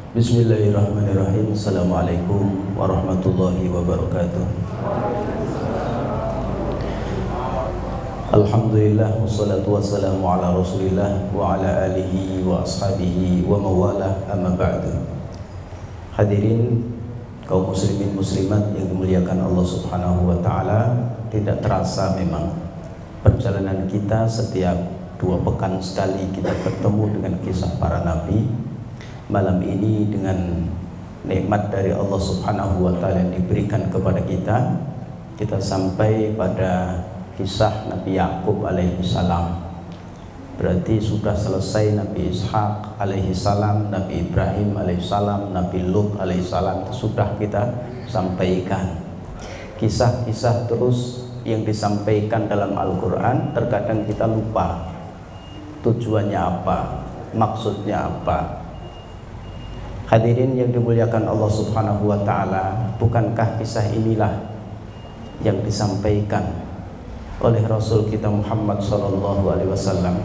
Bismillahirrahmanirrahim. Assalamualaikum warahmatullahi wabarakatuh. Alhamdulillah wassalatu wassalamu ala Rasulillah wa ala alihi wa ashabihi wa mawalah, amma ba'du. Hadirin kaum muslimin muslimat yang dimuliakan Allah Subhanahu wa taala, tidak terasa memang perjalanan kita setiap 2 pekan sekali kita bertemu dengan kisah para nabi. Malam ini dengan nikmat dari Allah Subhanahu wa taala yang diberikan kepada kita, kita sampai pada kisah Nabi Yakub alaihi salam. Berarti sudah selesai Nabi Ishak alaihi salam, Nabi Ibrahim alaihi salam, Nabi Lut alaihi salam, sudah kita sampaikan. Kisah-kisah terus yang disampaikan dalam Al-Quran, terkadang kita lupa tujuannya apa, maksudnya apa. Hadirin yang dimuliakan Allah Subhanahu wa taala, bukankah kisah inilah yang disampaikan oleh Rasul kita Muhammad sallallahu alaihi wasallam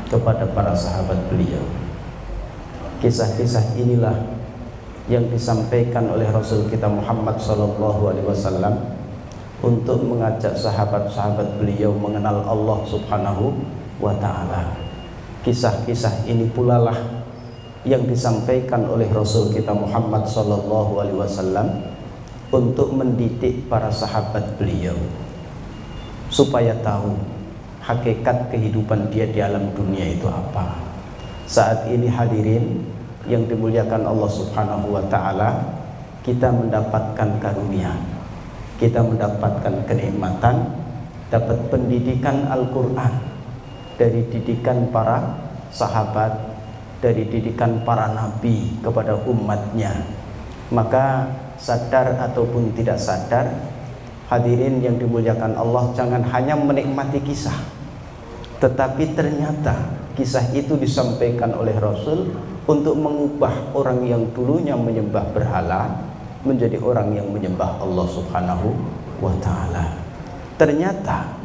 kepada para sahabat beliau? Kisah-kisah inilah yang disampaikan oleh Rasul kita Muhammad sallallahu alaihi wasallam untuk mengajak sahabat-sahabat beliau mengenal Allah Subhanahu wa taala. Kisah-kisah ini pula lah yang disampaikan oleh Rasul kita Muhammad sallallahu alaihi wasallam untuk mendidik para sahabat beliau supaya tahu hakikat kehidupan dia di alam dunia itu apa. Saat ini hadirin yang dimuliakan Allah Subhanahu wa taala, kita mendapatkan karunia, kita mendapatkan kenikmatan, dapat pendidikan Al-Quran dari didikan para sahabat, dari didikan para nabi kepada umatnya. Maka sadar ataupun tidak sadar, hadirin yang dimuliakan Allah, jangan hanya menikmati kisah, tetapi ternyata kisah itu disampaikan oleh Rasul untuk mengubah orang yang dulunya menyembah berhala menjadi orang yang menyembah Allah Subhanahu wa ta'ala. Ternyata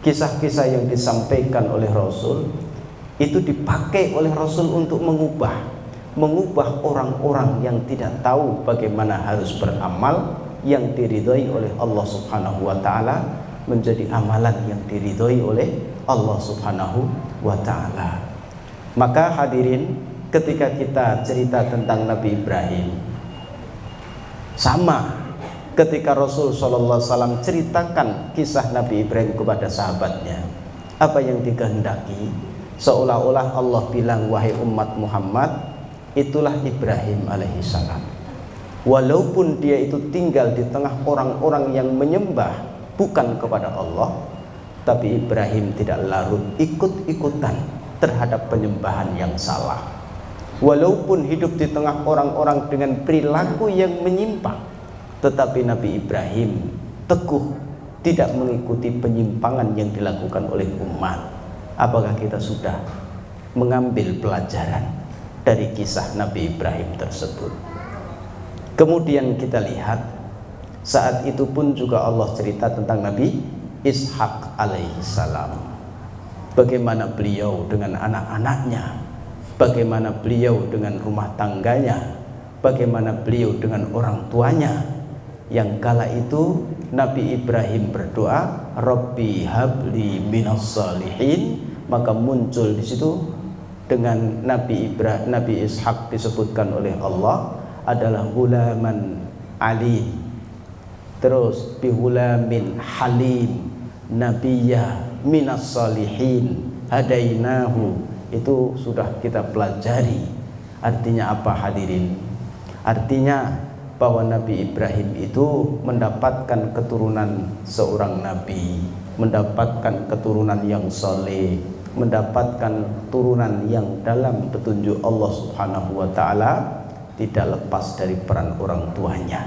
kisah-kisah yang disampaikan oleh Rasul itu dipakai oleh Rasul untuk mengubah orang-orang yang tidak tahu bagaimana harus beramal yang diridhoi oleh Allah Subhanahu wa taala menjadi amalan yang diridhoi oleh Allah Subhanahu wa taala. Maka hadirin, ketika kita cerita tentang Nabi Ibrahim, sama ketika Rasul sallallahu alaihi wasallam ceritakan kisah Nabi Ibrahim kepada sahabatnya, apa yang dikehendaki? Seolah-olah Allah bilang, wahai umat Muhammad, itulah Ibrahim alaihissalam. Walaupun dia itu tinggal di tengah orang-orang yang menyembah bukan kepada Allah, tapi Ibrahim tidak larut ikut-ikutan terhadap penyembahan yang salah. Walaupun hidup di tengah orang-orang dengan perilaku yang menyimpang, tetapi Nabi Ibrahim teguh tidak mengikuti penyimpangan yang dilakukan oleh umat. Apakah kita sudah mengambil pelajaran dari kisah Nabi Ibrahim tersebut? Kemudian kita lihat, saat itu pun juga Allah cerita tentang Nabi Ishak alaihi salam. Bagaimana beliau dengan anak-anaknya, bagaimana beliau dengan rumah tangganya, bagaimana beliau dengan orang tuanya. Yang kala itu Nabi Ibrahim berdoa, Rabbi habli minas salihin. Maka muncul di situ dengan Nabi Ishak disebutkan oleh Allah adalah gulaman alim, terus bihulamin halim, nabiyya minas salihin hadainahu. Itu sudah kita pelajari. Artinya apa hadirin? Artinya bahwa Nabi Ibrahim itu mendapatkan keturunan seorang nabi, mendapatkan keturunan yang soleh, mendapatkan turunan yang dalam petunjuk Allah Subhanahu wa taala, tidak lepas dari peran orang tuanya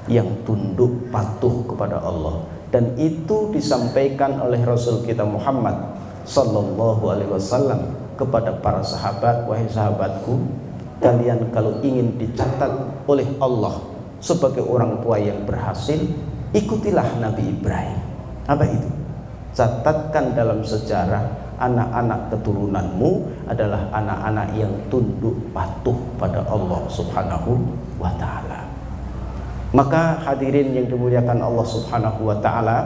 yang tunduk patuh kepada Allah. Dan itu disampaikan oleh Rasul kita Muhammad sallallahu alaihi wasallam kepada para sahabat, wahai sahabatku, kalian kalau ingin dicatat oleh Allah sebagai orang tua yang berhasil, ikutilah Nabi Ibrahim. Apa itu? Catatkan dalam sejarah anak-anak keturunanmu adalah anak-anak yang tunduk patuh pada Allah Subhanahu wa ta'ala. Maka hadirin yang dimuliakan Allah Subhanahu wa ta'ala,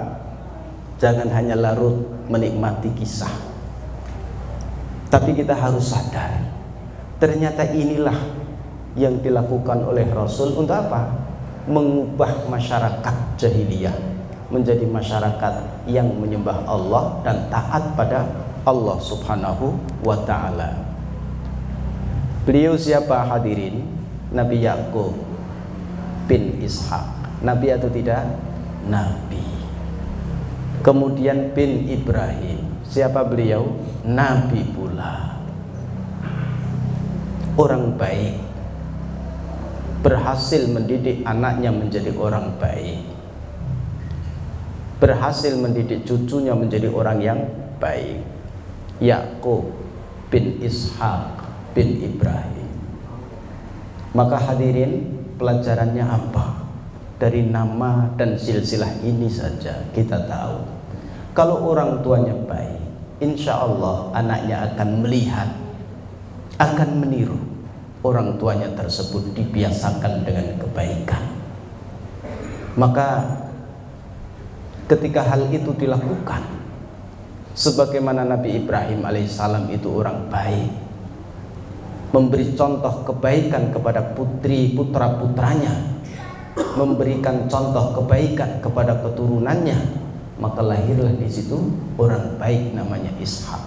jangan hanya larut menikmati kisah, tapi kita harus sadar ternyata inilah yang dilakukan oleh Rasul untuk apa? Mengubah masyarakat jahiliyah menjadi masyarakat yang menyembah Allah dan taat pada Allah Subhanahu wa ta'ala. Beliau siapa hadirin? Nabi Yakub bin Ishak. Nabi atau tidak? Nabi. Kemudian bin Ibrahim. Siapa beliau? Nabi pula. Orang baik, berhasil mendidik anaknya menjadi orang baik, berhasil mendidik cucunya menjadi orang yang baik. Yakub bin Ishak bin Ibrahim. Maka hadirin, pelajarannya apa? Dari nama dan silsilah ini saja kita tahu, kalau orang tuanya baik, insya Allah anaknya akan melihat, akan meniru orang tuanya tersebut dibiasakan dengan kebaikan. Maka ketika hal itu dilakukan, sebagaimana Nabi Ibrahim alaihissalam itu orang baik, memberi contoh kebaikan kepada putra-putranya, memberikan contoh kebaikan kepada keturunannya, maka lahirlah di situ orang baik namanya Ishak.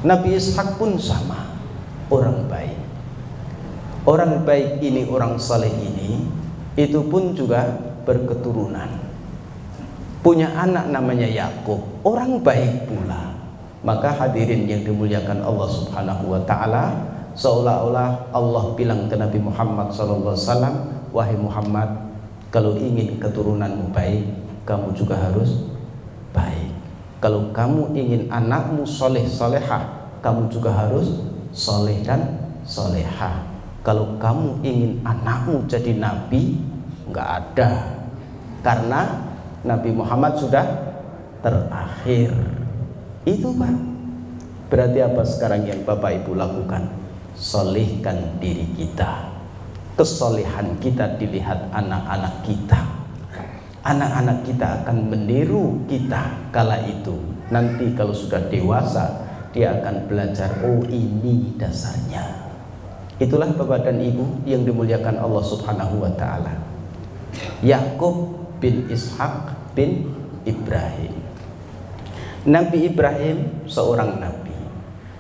Nabi Ishak pun sama, orang baik. Orang baik ini, orang saleh ini, itu pun juga berketurunan, punya anak namanya Yakub, orang baik pula. Maka hadirin yang dimuliakan Allah Subhanahu wa ta'ala, seolah-olah Allah bilang ke Nabi Muhammad SAW, wahai Muhammad, kalau ingin keturunanmu baik, kamu juga harus baik. Kalau kamu ingin anakmu soleh solehah, kamu juga harus soleh dan solehah. Kalau kamu ingin anakmu jadi nabi, nggak ada, karena Nabi Muhammad sudah terakhir. Itu Pak. Berarti apa sekarang yang Bapak Ibu lakukan? Solehkan diri kita. Kesolehan kita dilihat anak-anak kita. Anak-anak kita akan meniru kita kala itu. Nanti kalau sudah dewasa, dia akan belajar, oh ini dasarnya. Itulah Bapak dan Ibu yang dimuliakan Allah Subhanahu wa ta'ala. Yakub bin Ishak bin Ibrahim. Nabi Ibrahim seorang nabi,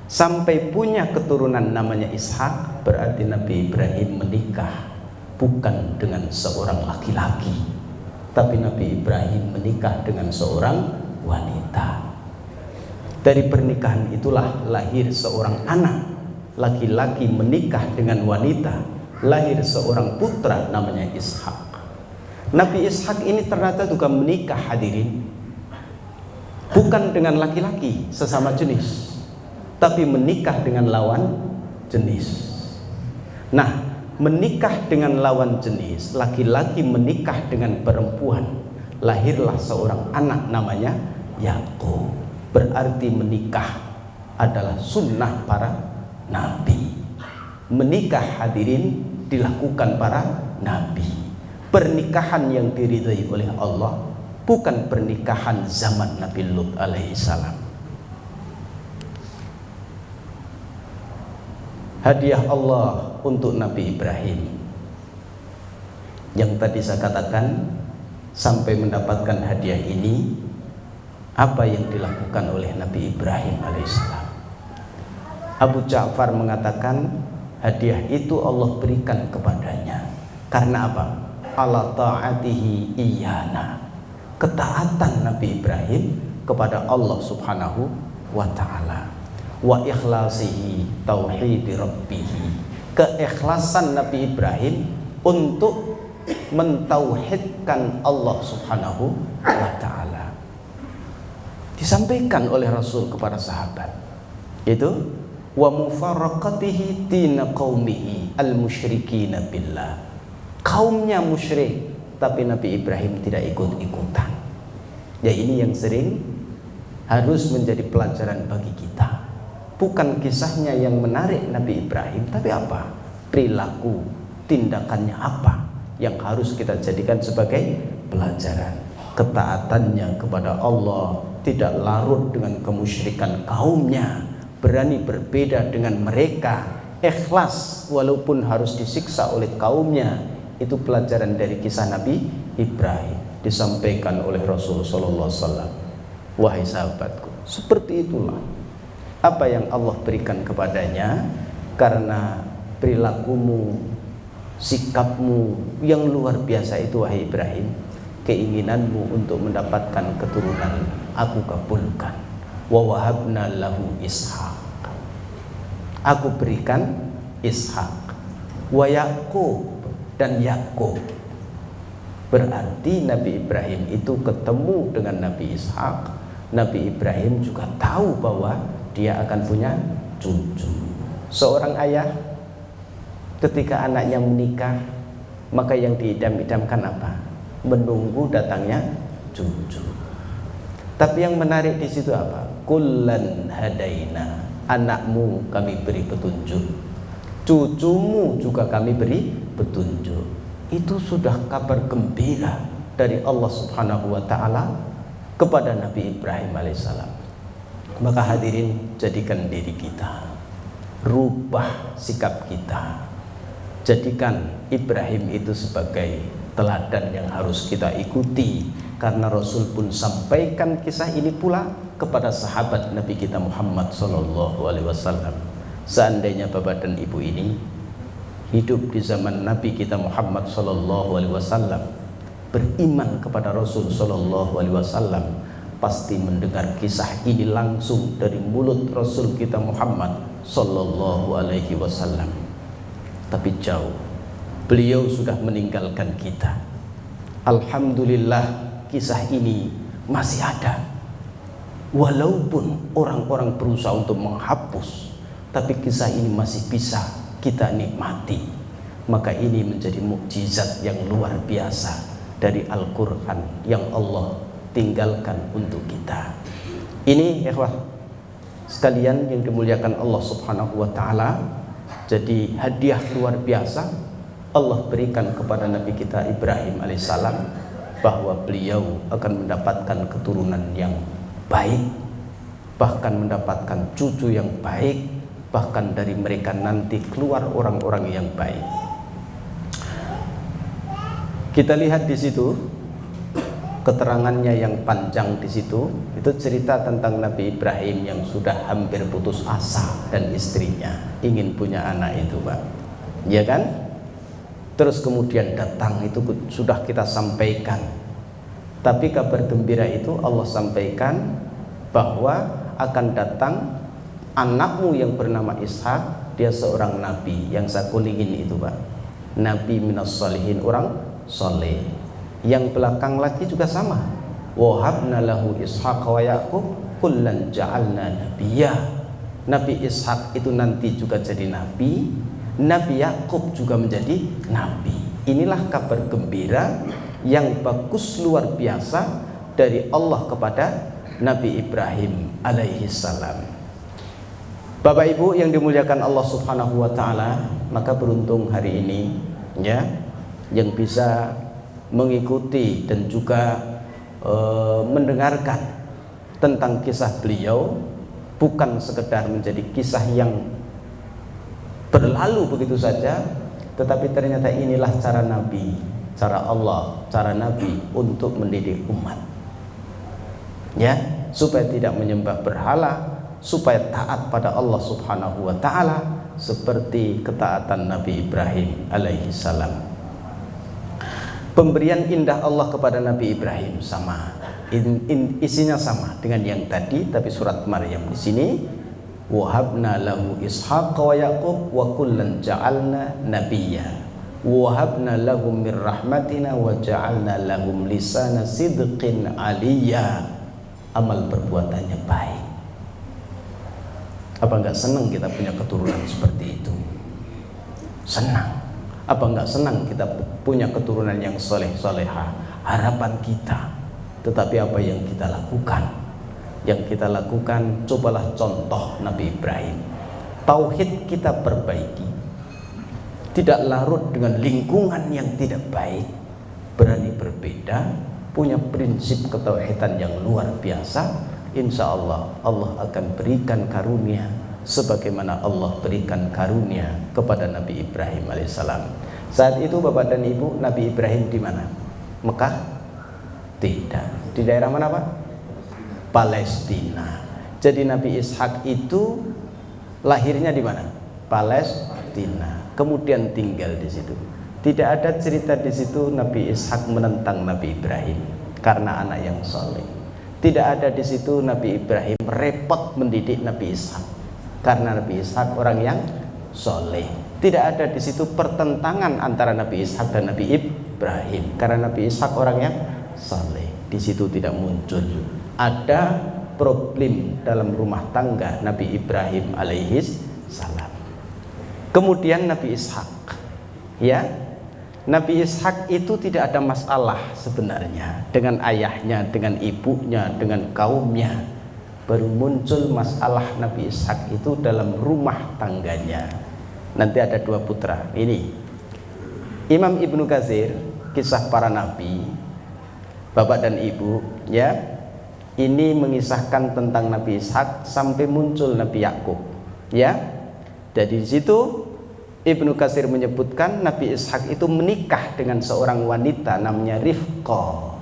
sampai punya keturunan namanya Ishak, berarti Nabi Ibrahim menikah bukan dengan seorang laki-laki, tapi Nabi Ibrahim menikah dengan seorang wanita. Dari pernikahan itulah lahir seorang anak laki-laki menikah dengan wanita, lahir seorang putra namanya Ishak. Nabi Ishak ini ternyata juga menikah hadirin, bukan dengan laki-laki sesama jenis, tapi menikah dengan lawan jenis. Nah, menikah dengan lawan jenis, laki-laki menikah dengan perempuan, lahirlah seorang anak namanya Yakub. Berarti menikah adalah sunnah para nabi. Menikah hadirin dilakukan para nabi. Pernikahan yang diridhai oleh Allah bukan pernikahan zaman Nabi Lut alaihissalam. Hadiah Allah untuk Nabi Ibrahim yang tadi saya katakan, sampai mendapatkan hadiah ini, apa yang dilakukan oleh Nabi Ibrahim alaihissalam? Abu Ja'far mengatakan hadiah itu Allah berikan kepadanya karena apa? Ala ta'atihi iyana, ketaatan Nabi Ibrahim kepada Allah Subhanahu wa ta'ala, wa ikhlasihi tauhidi rabbihi, keikhlasan Nabi Ibrahim untuk mentauhidkan Allah Subhanahu wa ta'ala. Disampaikan oleh Rasul kepada sahabat itu, wa mufarraqatihi dina qaumihi al-musyrikina billah. Kaumnya musyrik, tapi Nabi Ibrahim tidak ikut-ikutan. Ya ini yang sering harus menjadi pelajaran bagi kita. Bukan kisahnya yang menarik Nabi Ibrahim, tapi apa? Perilaku, tindakannya apa yang harus kita jadikan sebagai pelajaran. Ketaatannya kepada Allah, tidak larut dengan kemusyrikan kaumnya, berani berbeda dengan mereka, ikhlas walaupun harus disiksa oleh kaumnya. Itu pelajaran dari kisah Nabi Ibrahim, disampaikan oleh Rasulullah SAW. Wahai sahabatku, seperti itulah apa yang Allah berikan kepadanya, karena perilakumu, sikapmu yang luar biasa itu wahai Ibrahim, keinginanmu untuk mendapatkan keturunan aku kabulkan. Wa wahabna lahu Ishaq, aku berikan Ishak. Wa Yaqub, dan Yakub. Berarti Nabi Ibrahim itu ketemu dengan Nabi Ishak. Nabi Ibrahim juga tahu bahwa dia akan punya cucu. Seorang ayah ketika anaknya menikah, maka yang diidam-idamkan apa? Menunggu datangnya cucu. Tapi yang menarik di situ apa? Kullan hadaina, anakmu kami beri petunjuk, cucumu juga kami beri petunjuk. Itu sudah kabar gembira dari Allah Subhanahu wa ta'ala kepada Nabi Ibrahim alaihissalam. Maka hadirin, jadikan diri kita, rubah sikap kita, jadikan Ibrahim itu sebagai teladan yang harus kita ikuti. Karena Rasul pun sampaikan kisah ini pula kepada sahabat Nabi kita Muhammad SAW. Seandainya bapak dan ibu ini hidup di zaman Nabi kita Muhammad SAW, beriman kepada Rasul SAW, pasti mendengar kisah ini langsung dari mulut Rasul kita Muhammad SAW. Tapi jauh, beliau sudah meninggalkan kita. Alhamdulillah, kisah ini masih ada. Walaupun orang-orang berusaha untuk menghapus, tapi kisah ini masih bisa kita nikmati. Maka ini menjadi mukjizat yang luar biasa dari Al-Quran yang Allah tinggalkan untuk kita. Ini ikhwah sekalian yang dimuliakan Allah Subhanahu wa ta'ala, jadi hadiah luar biasa Allah berikan kepada Nabi kita Ibrahim alaihissalam, bahwa beliau akan mendapatkan keturunan yang baik, bahkan mendapatkan cucu yang baik, bahkan dari mereka nanti keluar orang-orang yang baik. Kita lihat di situ keterangannya yang panjang di situ. Itu cerita tentang Nabi Ibrahim yang sudah hampir putus asa dan istrinya ingin punya anak itu, Pak. Ya kan? Terus kemudian datang, itu sudah kita sampaikan. Tapi kabar gembira itu Allah sampaikan bahwa akan datang anakmu yang bernama Ishak. Dia seorang nabi yang saya kulingin itu, Pak. Nabi minas sholihin, orang soleh. Yang belakang lagi juga sama. Wahabna lahu Ishaq wa Yaqub kullan ja'alna nabiyya. Nabi Ishak itu nanti juga jadi nabi, Nabi Yakub juga menjadi nabi. Inilah kabar gembira yang bagus luar biasa dari Allah kepada Nabi Ibrahim alaihi salam. Bapak Ibu yang dimuliakan Allah Subhanahu wa ta'ala, maka beruntung hari ini ya, yang bisa mengikuti dan juga mendengarkan tentang kisah beliau, bukan sekedar menjadi kisah yang berlalu begitu saja, tetapi ternyata inilah cara Nabi, cara Allah, cara Nabi untuk mendidik umat, ya, supaya tidak menyembah berhala, supaya taat pada Allah Subhanahu wa ta'ala seperti ketaatan Nabi Ibrahim alaihi salam. Pemberian indah Allah kepada Nabi Ibrahim sama, isinya sama dengan yang tadi, tapi surat Maryam di sini wahabna lahu Ishaq wa Yaqub wa kullan ja'alna nabiyya wahabna lahum min rahmatina wa ja'alna lahum lisana sidqin aliyya. Amal perbuatannya baik. Apa enggak senang kita punya keturunan seperti itu? Senang. Apa enggak senang kita punya keturunan yang soleh soleha? Harapan kita. Tetapi apa yang kita lakukan? yang kita lakukan, cobalah contoh Nabi Ibrahim. Tauhid kita perbaiki, tidak larut dengan lingkungan yang tidak baik, berani berbeda, punya prinsip ketauhidan yang luar biasa. Insya Allah, Allah akan berikan karunia sebagaimana Allah berikan karunia kepada Nabi Ibrahim alaihissalam. Saat itu Bapak dan Ibu, Nabi Ibrahim di mana? Mekah? Tidak. Di daerah mana Pak? Palestina. Jadi Nabi Ishak itu lahirnya di mana? Palestina. Kemudian tinggal di situ. Tidak ada cerita di situ Nabi Ishak menentang Nabi Ibrahim karena anak yang soleh. Tidak ada di situ Nabi Ibrahim repot mendidik Nabi Ishak karena Nabi Ishak orang yang soleh. Tidak ada di situ pertentangan antara Nabi Ishak dan Nabi Ibrahim karena Nabi Ishak orang yang soleh. Di situ tidak muncul. Ada problem dalam rumah tangga Nabi Ibrahim alaihis salam. Kemudian Nabi Ishak, ya, Nabi Ishak itu tidak ada masalah sebenarnya dengan ayahnya, dengan ibunya, dengan kaumnya. Baru muncul masalah Nabi Ishak itu dalam rumah tangganya. Nanti ada 2 putra. Ini Imam Ibnu Katsir, kisah para nabi, Bapak dan Ibu, ya, ini mengisahkan tentang Nabi Ishak sampai muncul Nabi Yakub, ya. Jadi di situ Ibnu Katsir menyebutkan Nabi Ishak itu menikah dengan seorang wanita namanya Rifqah.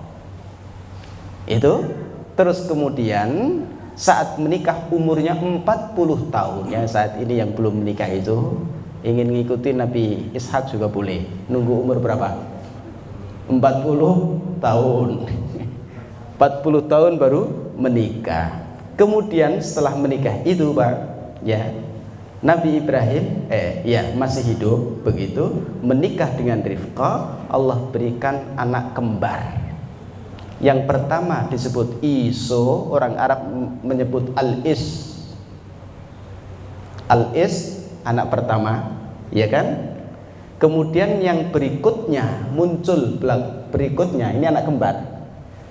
Itu terus kemudian saat menikah umurnya 40 tahun, ya. Saat ini yang belum menikah itu ingin mengikuti Nabi Ishak juga boleh. Nunggu umur berapa? 40 tahun. 40 tahun baru menikah. Kemudian setelah menikah itu Pak, ya, Nabi Ibrahim masih hidup begitu, menikah dengan Rifqah. Allah berikan anak kembar. Yang pertama disebut Iso, orang Arab menyebut Al-Is. Al-Is anak pertama, ya kan? Kemudian yang berikutnya muncul berikutnya, ini anak kembar,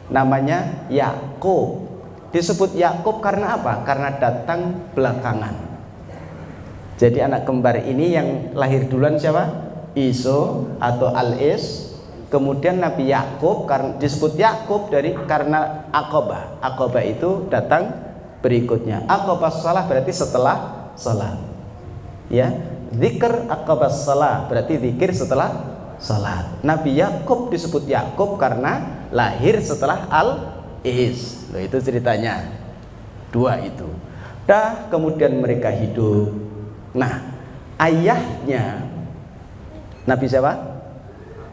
namanya Yakub. Disebut Yakub karena apa? Karena datang belakangan. Jadi anak kembar ini yang lahir duluan siapa? Iso atau Al-Is. Kemudian Nabi Yakub disebut Yakub karena Aqabah. Aqabah itu datang berikutnya. Aqabah salah berarti setelah salat. Ya, zikr Aqabah salah berarti zikir setelah salat. Nabi Yakub disebut Yakub karena lahir setelah Al-Is. Loh, itu ceritanya. 2 itu. Kemudian mereka hidup. Nah, ayahnya Nabi siapa?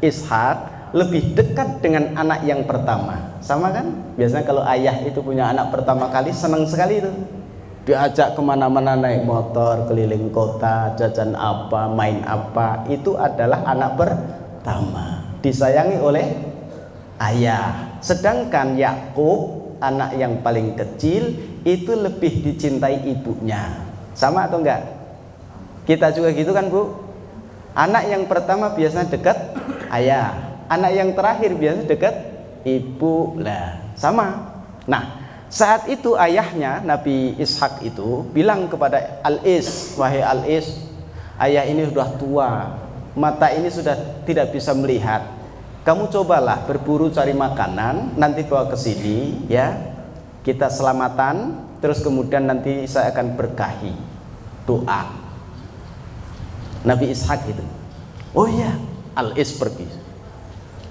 Ishak lebih dekat dengan anak yang pertama. Sama kan? Biasanya kalau ayah itu punya anak pertama kali senang sekali itu. Diajak kemana-mana naik motor, keliling kota, jajan apa, main apa. Itu adalah anak pertama. Disayangi oleh ayah. Sedangkan Yakub, anak yang paling kecil, itu lebih dicintai ibunya. Sama atau enggak? Kita juga gitu kan Bu? Anak yang pertama biasanya dekat ayah, anak yang terakhir biasanya dekat ibu lah, sama. Nah, saat itu ayahnya Nabi Ishak itu bilang kepada Al-Is, wahai Al-Is, ayah ini sudah tua, mata ini sudah tidak bisa melihat. Kamu cobalah berburu cari makanan, nanti bawa ke sini, ya. Kita selamatan, terus kemudian nanti saya akan berkahi. Doa. Nabi Ishak itu, oh iya, Al-Is pergi.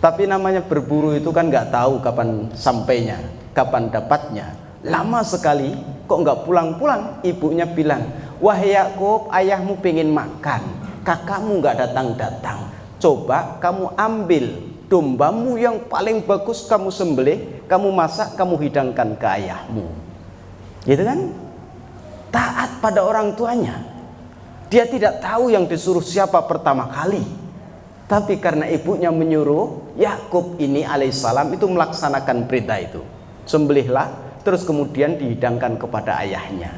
Tapi namanya berburu itu kan nggak tahu kapan sampainya, kapan dapatnya. Lama sekali, kok nggak pulang-pulang. Ibunya bilang, wahai Yakub, ayahmu pengen makan, kakakmu nggak datang-datang. Coba kamu ambil dombamu yang paling bagus, kamu sembelih, kamu masak, kamu hidangkan ke ayahmu. Gitu kan? Taat pada orang tuanya. Dia tidak tahu yang disuruh siapa pertama kali. Tapi karena ibunya menyuruh, Yakub ini alaihissalam itu melaksanakan perintah itu. Sembelihlah, terus kemudian dihidangkan kepada ayahnya.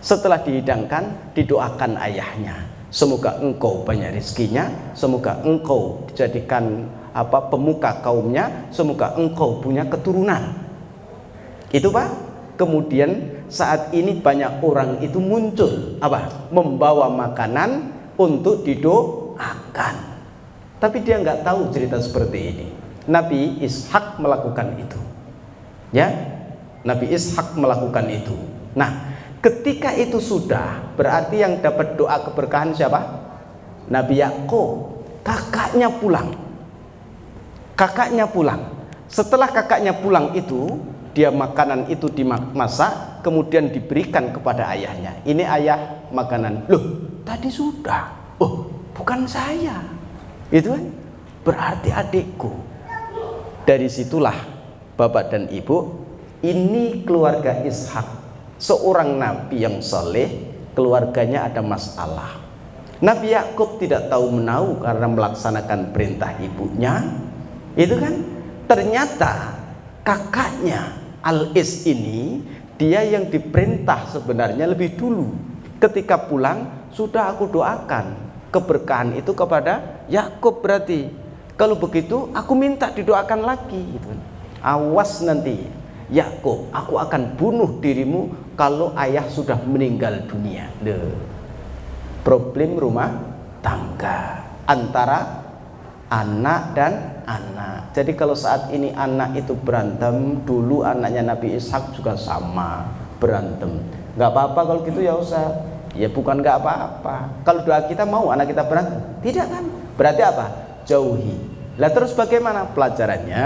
Setelah dihidangkan, didoakan ayahnya. Semoga engkau banyak rezekinya, semoga engkau dijadikan pemuka kaumnya, semoga engkau punya keturunan. Itu Pak. kemudian saat ini banyak orang itu muncul apa? Membawa makanan untuk didoakan. Tapi dia nggak tahu cerita seperti ini. Nabi Ishak melakukan itu. Ya, Nabi Ishak melakukan itu. Nah, ketika itu sudah, berarti yang dapat doa keberkahan siapa? Nabi Yakub. Kakaknya pulang. Kakaknya pulang. Setelah kakaknya pulang itu, dia makanan itu dimasak, kemudian diberikan kepada ayahnya. Ini ayah makanan. Loh, tadi sudah. Oh, bukan saya. Itu kan berarti adikku. Dari situlah bapak dan ibu, ini keluarga Ishak, seorang nabi yang saleh, keluarganya ada masalah. Nabi Yakub tidak tahu menahu karena melaksanakan perintah ibunya. Itu kan ternyata kakaknya Al-Is ini, dia yang diperintah sebenarnya lebih dulu. Ketika pulang, sudah aku doakan keberkahan itu kepada Yakub. Berarti kalau begitu aku minta didoakan lagi gitu. Awas nanti Yakub, aku akan bunuh dirimu kalau ayah sudah meninggal dunia. Problem rumah tangga antara anak dan anak. Jadi kalau saat ini anak itu berantem, dulu anaknya Nabi Ishak juga sama berantem. Nggak apa-apa kalau gitu ya usah. Ya bukan nggak apa-apa. Kalau doa kita mau anak kita berantem, tidak kan? Berarti apa? Jauhi. Lah terus bagaimana pelajarannya?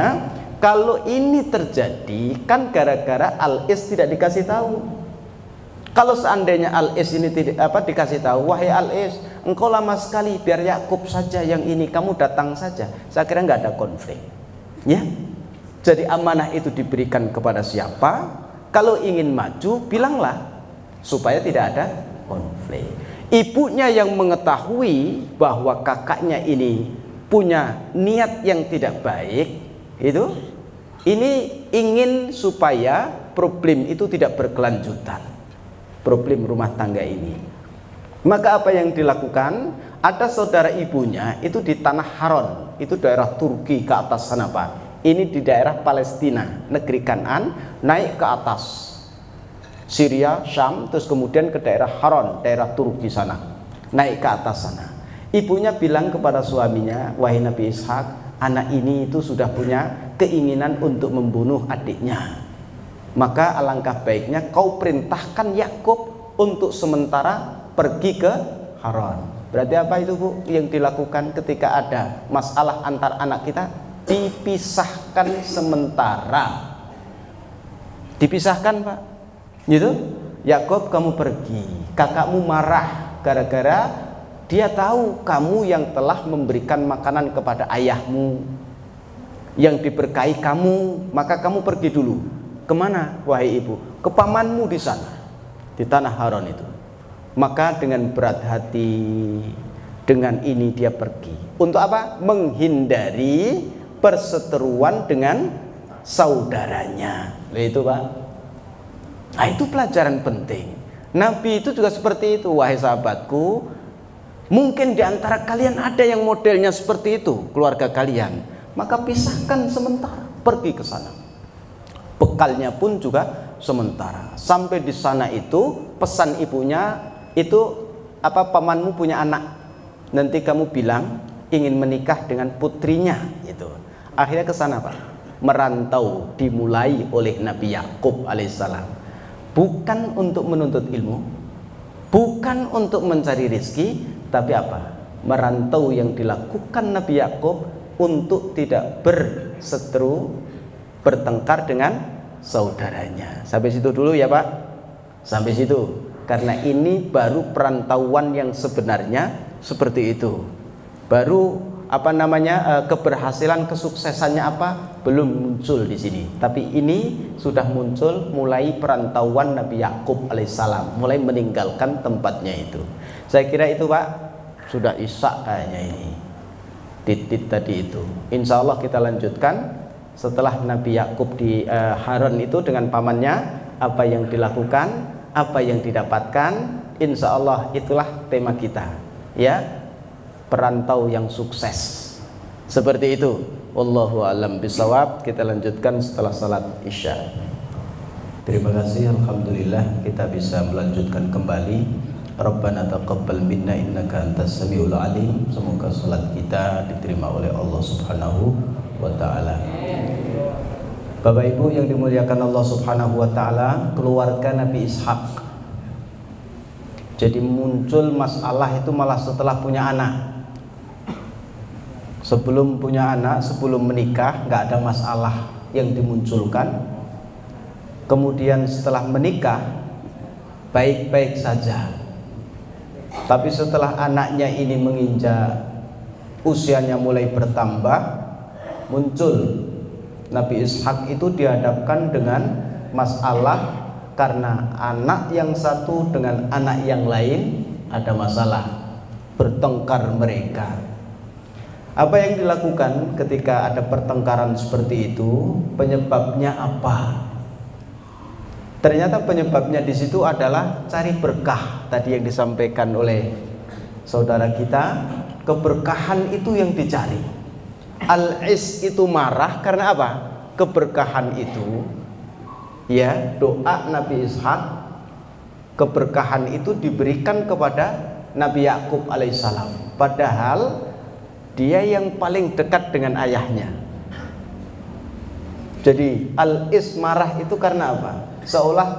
Kalau ini terjadi kan gara-gara Al-Is tidak dikasih tahu. Kalau seandainya Al-Is ini tidak dikasih tahu, wahai Al-Is, engkau lama sekali, biar Yakub saja yang ini, kamu datang saja. Saya kira nggak ada konflik. Ya. Jadi amanah itu diberikan kepada siapa? Kalau ingin maju, bilanglah supaya tidak ada konflik. Ibunya yang mengetahui bahwa kakaknya ini punya niat yang tidak baik, itu ini ingin supaya problem itu tidak berkelanjutan, problem rumah tangga ini. Maka apa yang dilakukan? Ada saudara ibunya itu di tanah Haron, itu daerah Turki ke atas sana Pak. Ini di daerah Palestina, negeri Kanaan, naik ke atas Syria, Syam, terus kemudian ke daerah Haron, daerah Turki sana, naik ke atas sana. Ibunya bilang kepada suaminya, wahai Nabi Ishak, anak ini itu sudah punya keinginan untuk membunuh adiknya. Maka alangkah baiknya kau perintahkan Yakub untuk sementara pergi ke Haron. Berarti apa itu Bu yang dilakukan ketika ada masalah antar anak kita? Dipisahkan sementara. Dipisahkan Pak. Gitu? Yakub kamu pergi. Kakakmu marah gara-gara dia tahu kamu yang telah memberikan makanan kepada ayahmu, yang diberkahi kamu, maka kamu pergi dulu. Kemana wahai ibu? Ke pamanmu di sana, di tanah Haron itu. Maka dengan berat hati, dengan ini dia pergi. Untuk apa? Menghindari perseteruan dengan saudaranya. Itu Pak. Nah itu pelajaran penting. Nabi itu juga seperti itu. Wahai sahabatku, mungkin di antara kalian ada yang modelnya seperti itu, keluarga kalian. Maka pisahkan sementara, pergi ke sana. Bekalnya pun juga sementara. Sampai di sana itu pesan ibunya itu apa, pamanmu punya anak, nanti kamu bilang ingin menikah dengan putrinya itu. Akhirnya ke sana Pak. Merantau dimulai oleh Nabi Yakub alaihissalam. Bukan untuk menuntut ilmu, bukan untuk mencari rezeki, tapi apa? Merantau yang dilakukan Nabi Yakub untuk tidak berseteru, bertengkar dengan saudaranya. Sampai situ dulu ya Pak. Sampai situ. Karena ini baru perantauan yang sebenarnya seperti itu. Baru keberhasilan, kesuksesannya apa? Belum muncul di sini. Tapi ini sudah muncul mulai perantauan Nabi Yakub alaihissalam, mulai meninggalkan tempatnya itu. Saya kira itu Pak. Sudah isya kayaknya ini. Titit tadi itu. Insya Allah kita lanjutkan setelah Nabi Yakub di Haron itu dengan pamannya, apa yang dilakukan, apa yang didapatkan. Insya Allah itulah tema kita, ya, perantau yang sukses. Seperti itu. Wallahu a'lam bishawab. Kita lanjutkan setelah salat Isya. Terima kasih, alhamdulillah kita bisa melanjutkan kembali. Rabbana taqabbal minna innaka antas samiul alim. Semoga salat kita diterima oleh Allah Subhanahu wa taala. Bapak Ibu yang dimuliakan Allah Subhanahu wa taala, keluarga Nabi Ishak. Jadi muncul masalah itu malah setelah punya anak. Sebelum punya anak, sebelum menikah nggak ada masalah yang dimunculkan. Kemudian setelah menikah baik-baik saja. Tapi setelah anaknya ini menginjak usianya mulai bertambah, muncul Nabi Ishak itu dihadapkan dengan masalah karena anak yang satu dengan anak yang lain ada masalah, bertengkar mereka. Apa yang dilakukan ketika ada pertengkaran seperti itu? Penyebabnya apa? Ternyata penyebabnya di situ adalah cari berkah. Tadi yang disampaikan oleh saudara kita, keberkahan itu yang dicari. Al-is itu marah karena apa? Keberkahan itu, ya, doa Nabi Ishak, keberkahan itu diberikan kepada Nabi Yakub alaihissalam. Padahal dia yang paling dekat dengan ayahnya. Jadi al-is marah itu karena apa? Seolah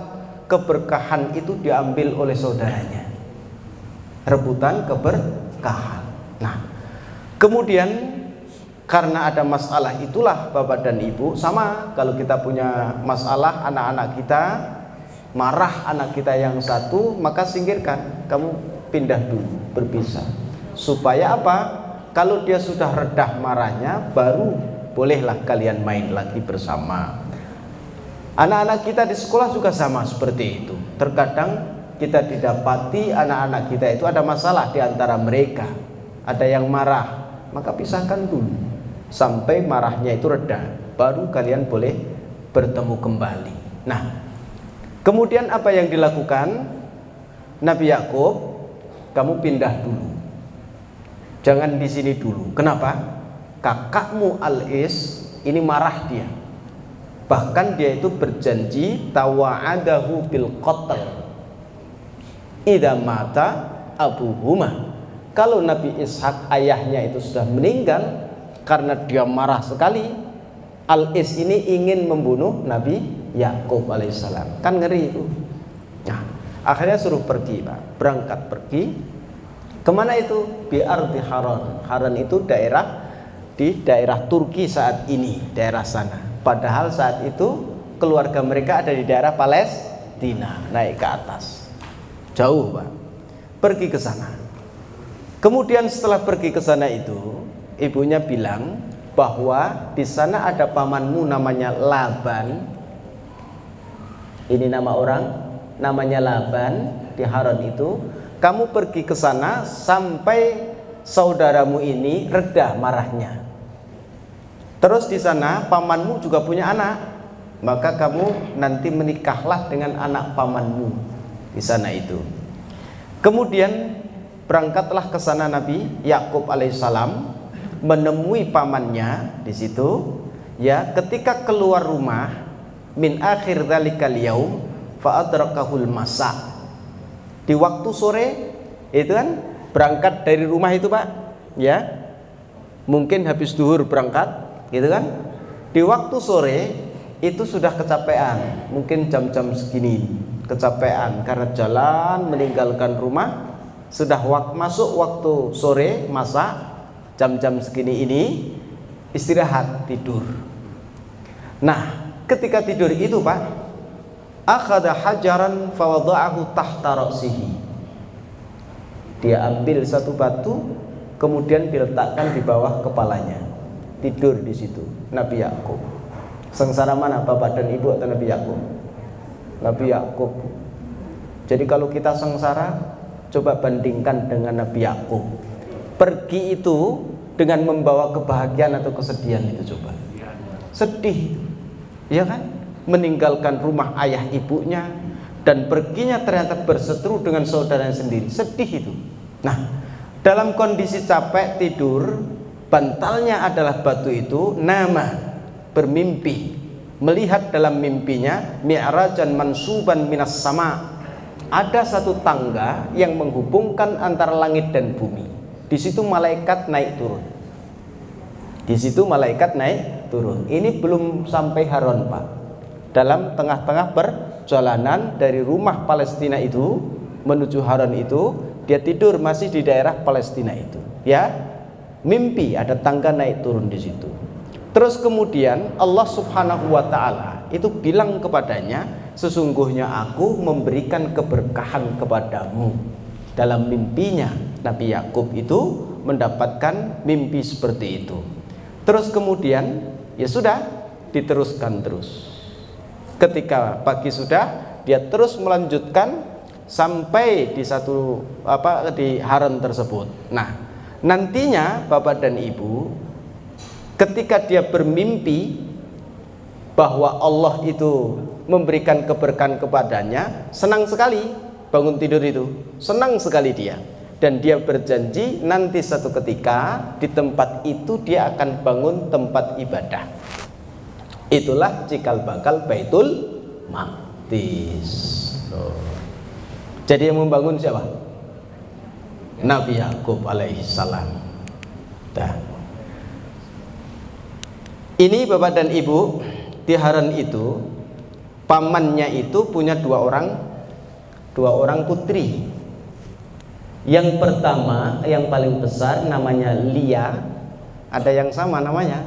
keberkahan itu diambil oleh saudaranya, rebutan keberkahan. Nah, kemudian karena ada masalah itulah Bapak dan Ibu, sama kalau kita punya masalah anak-anak kita, marah anak kita yang satu, maka singkirkan, kamu pindah dulu, berpisah. Supaya apa? Kalau dia sudah redah marahnya, baru bolehlah kalian main lagi bersama. Anak-anak kita di sekolah juga sama seperti itu. Terkadang kita didapati anak-anak kita itu ada masalah di antara mereka, ada yang marah, maka pisahkan dulu sampai marahnya itu reda, baru kalian boleh bertemu kembali. Nah, kemudian apa yang dilakukan Nabi Yakub? Kamu pindah dulu, jangan di sini dulu. Kenapa? Kakakmu Al-Is ini marah dia. Bahkan dia itu berjanji tawa'adahu bil qatl idza mata abuhuma. Kalau Nabi Ishak ayahnya itu sudah meninggal karena dia marah sekali, Al-Is ini ingin membunuh Nabi Yakub alaihissalam. Kan ngeri itu. Nah, akhirnya suruh pergi, Pak. Berangkat pergi. Kemana itu? Bi ardi Haran. Haran itu daerah di daerah Turki saat ini, daerah sana. Padahal saat itu keluarga mereka ada di daerah Palestina, naik ke atas. Jauh, Pak. Pergi ke sana. Kemudian setelah pergi ke sana itu, ibunya bilang bahwa di sana ada pamanmu namanya Laban. Ini nama orang, namanya Laban di Haran itu. Kamu pergi ke sana sampai saudaramu ini reda marahnya. Terus di sana pamanmu juga punya anak, maka kamu nanti menikahlah dengan anak pamanmu di sana itu. Kemudian berangkatlah ke sana Nabi Yakub alaihissalam, menemui pamannya di situ. Ya, ketika keluar rumah, min akhir dzalikal yaum fa adrakahul masa. Di waktu sore itu kan berangkat dari rumah itu, Pak. Ya, mungkin habis duhur berangkat, gitu kan? Di waktu sore itu sudah kecapean, mungkin jam-jam segini kecapean karena jalan meninggalkan rumah. Sudah masuk waktu sore, masa jam-jam segini ini istirahat tidur. Nah, ketika tidur itu, Pak, akhadha hajaran fawada'ahu tahta ra'sihi. Dia ambil satu batu, kemudian diletakkan di bawah kepalanya. Tidur di situ Nabi Yakub. Sengsara mana, bapak dan ibu atau Nabi Yakub? Nabi Yakub. Jadi kalau kita sengsara, coba bandingkan dengan Nabi Yakub. Pergi itu dengan membawa kebahagiaan atau kesedihan itu, coba. Sedih, ya kan? Meninggalkan rumah ayah ibunya dan perginya ternyata berseteru dengan saudaranya sendiri. Sedih itu. Nah, dalam kondisi capek tidur, bantalnya adalah batu itu, nama bermimpi. melihat dalam mimpinya mi'rajan mansuban minas sama. Ada satu tangga yang menghubungkan antara langit dan bumi. Di situ malaikat naik turun. Di situ malaikat naik turun. Ini belum sampai Haron, Pak. Dalam tengah-tengah perjalanan dari rumah Palestina itu menuju Haron itu, dia tidur masih di daerah Palestina itu. Ya, mimpi ada tangga naik turun di situ. Terus kemudian Allah Subhanahu wa Ta'ala itu bilang kepadanya, sesungguhnya aku memberikan keberkahan kepadamu. Dalam mimpinya Nabi Yakub itu mendapatkan mimpi seperti itu. Terus kemudian ya sudah diteruskan terus. Ketika pagi sudah, dia terus melanjutkan sampai di di Haron tersebut. Nah, nantinya Bapak dan Ibu, ketika dia bermimpi bahwa Allah itu memberikan keberkahan kepadanya, senang sekali bangun tidur itu, senang sekali dia. Dan dia berjanji nanti satu ketika di tempat itu dia akan bangun tempat ibadah. Itulah cikal bakal Baitul Maqdis. Jadi yang membangun siapa? Nabi Yakub alaihissalam. Ini Bapak dan Ibu, di Haran itu pamannya itu punya dua orang putri. Yang pertama, yang paling besar namanya Lia. Ada yang sama namanya.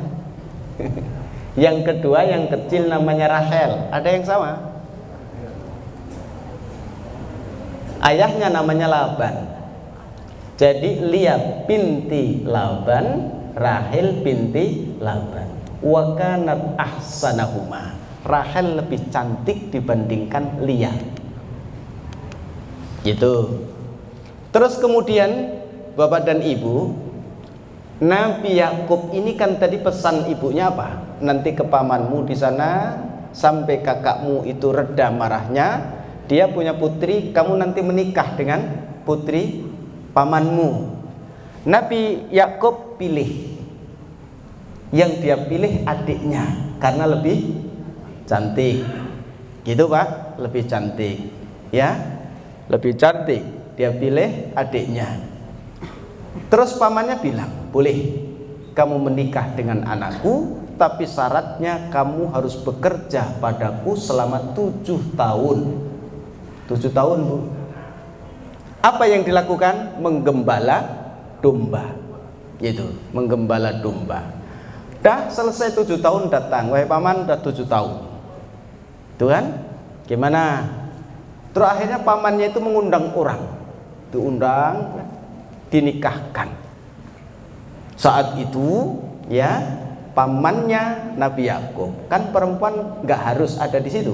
Yang kedua, yang kecil namanya Rachel. Ada yang sama. Ayahnya namanya Laban. Jadi Lia binti Laban, Rachel binti Laban. Wa kanat ahsanahuma. Rachel lebih cantik dibandingkan Lia. Gitu. Terus kemudian Bapak dan Ibu, Nabi Yakub ini kan tadi pesan ibunya apa? Nanti ke pamanmu di sana sampai kakakmu itu reda marahnya. Dia punya putri, kamu nanti menikah dengan putri pamanmu. Nabi Yakub pilih. Yang dia pilih adiknya karena lebih cantik. Gitu Pak, lebih cantik. Ya, lebih cantik. Dia pilih adiknya. Terus pamannya bilang, boleh kamu menikah dengan anakku, tapi syaratnya kamu harus bekerja padaku selama 7 tahun. 7 tahun Bu. Apa yang dilakukan? Menggembala domba. Gitu, menggembala domba. Dah selesai 7 tahun datang, wahai paman, udah 7 tahun. Tuh kan? Gimana? Terus akhirnya pamannya itu mengundang orang. Diundang, dinikahkan. Saat itu ya pamannya Nabi Yakub, kan perempuan nggak harus ada di situ.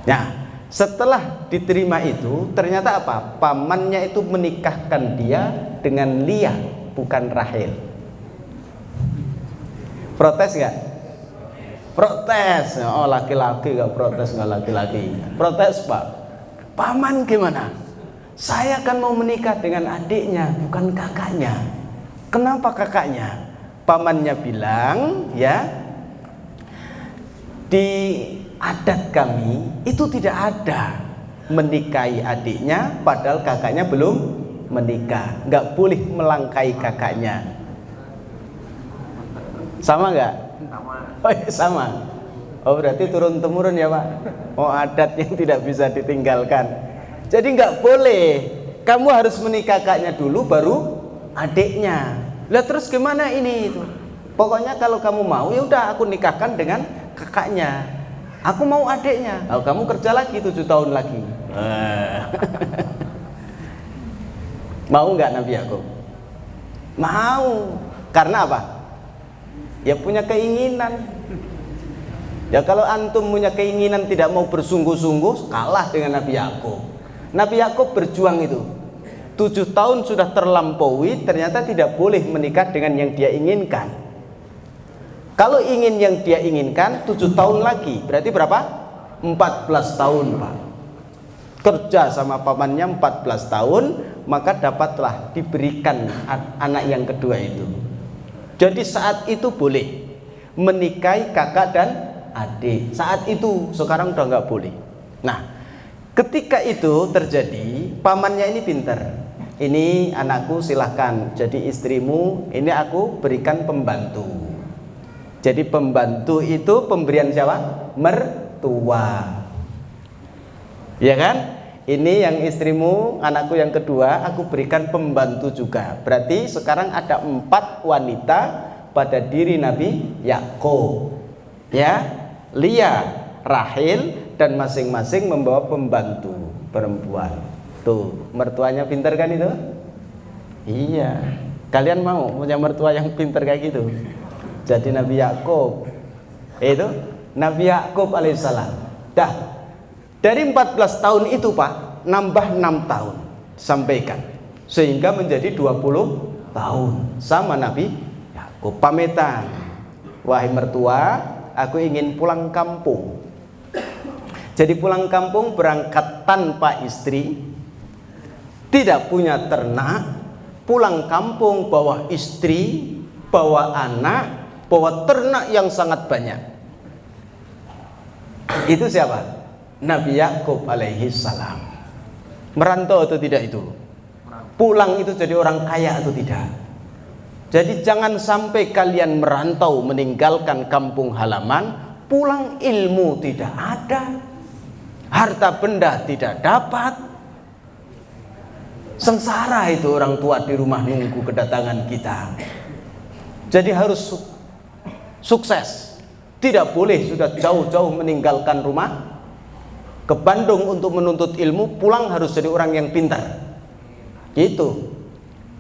Nah, setelah diterima itu ternyata apa? Pamannya itu menikahkan dia dengan Lia, bukan Rachel. Protes nggak? Protes. Oh, laki-laki nggak protes, nggak laki-laki. Protes Pak. Paman gimana? Saya kan mau menikah dengan adiknya, bukan kakaknya. Kenapa kakaknya? Pamannya bilang, ya, di adat kami itu tidak ada menikahi adiknya padahal kakaknya belum menikah. Nggak boleh melangkai kakaknya. Sama nggak? Sama. Oh iya, sama. Oh berarti turun temurun ya Pak. Oh adat yang tidak bisa ditinggalkan. Jadi nggak boleh, kamu harus menikah kakaknya dulu baru adiknya. Lah terus gimana ini itu? Pokoknya kalau kamu mau ya udah aku nikahkan dengan kakaknya. Aku mau adiknya. Oh, kamu kerja lagi 7 tahun lagi. Mau nggak Nabi Yakub? Mau. Karena apa? Ya punya keinginan. Ya kalau antum punya keinginan tidak mau bersungguh-sungguh, kalah dengan Nabi Yakub. Nabi Yakub berjuang itu 7 tahun sudah terlampaui, ternyata tidak boleh menikah dengan yang dia inginkan. Kalau ingin yang dia inginkan 7 tahun lagi, berarti berapa? 14 tahun Pak. Kerja sama pamannya 14 tahun, maka dapatlah diberikan anak yang kedua itu. Jadi saat itu boleh. menikahi kakak dan adik. Saat itu, sekarang udah nggak boleh. Nah, ketika itu terjadi, pamannya ini pintar. Ini anakku silahkan jadi istrimu, ini aku berikan pembantu. Jadi pembantu itu pemberian siapa? Mertua. Ya kan? Ini yang istrimu, anakku yang kedua, aku berikan pembantu juga. Berarti sekarang ada 4 wanita pada diri Nabi Yakub. Ya, Lia, Rahil, dan masing-masing membawa pembantu perempuan. Tuh, mertuanya pintar kan itu? Iya. Kalian mau punya mertua yang pintar kayak gitu? Jadi Nabi Yakub. Itu Nabi Yakub alaihissalam. Dah. Dari 14 tahun itu, Pak, nambah 6 tahun sampaikan. Sehingga menjadi 20 tahun sama Nabi Yakub. Pamitan. Wahai mertua, aku ingin pulang kampung. Jadi pulang kampung berangkat tanpa istri, tidak punya ternak, pulang kampung bawa istri, bawa anak, bawa ternak yang sangat banyak. Itu siapa? Nabi Yakub alaihi salam. Merantau atau tidak itu? Pulang itu jadi orang kaya atau tidak? Jadi jangan sampai kalian merantau meninggalkan kampung halaman, pulang ilmu tidak ada, harta benda tidak dapat. Sengsara itu orang tua di rumah nunggu kedatangan kita. Jadi harus sukses. Tidak boleh sudah jauh-jauh meninggalkan rumah ke Bandung untuk menuntut ilmu, pulang harus jadi orang yang pintar. Gitu.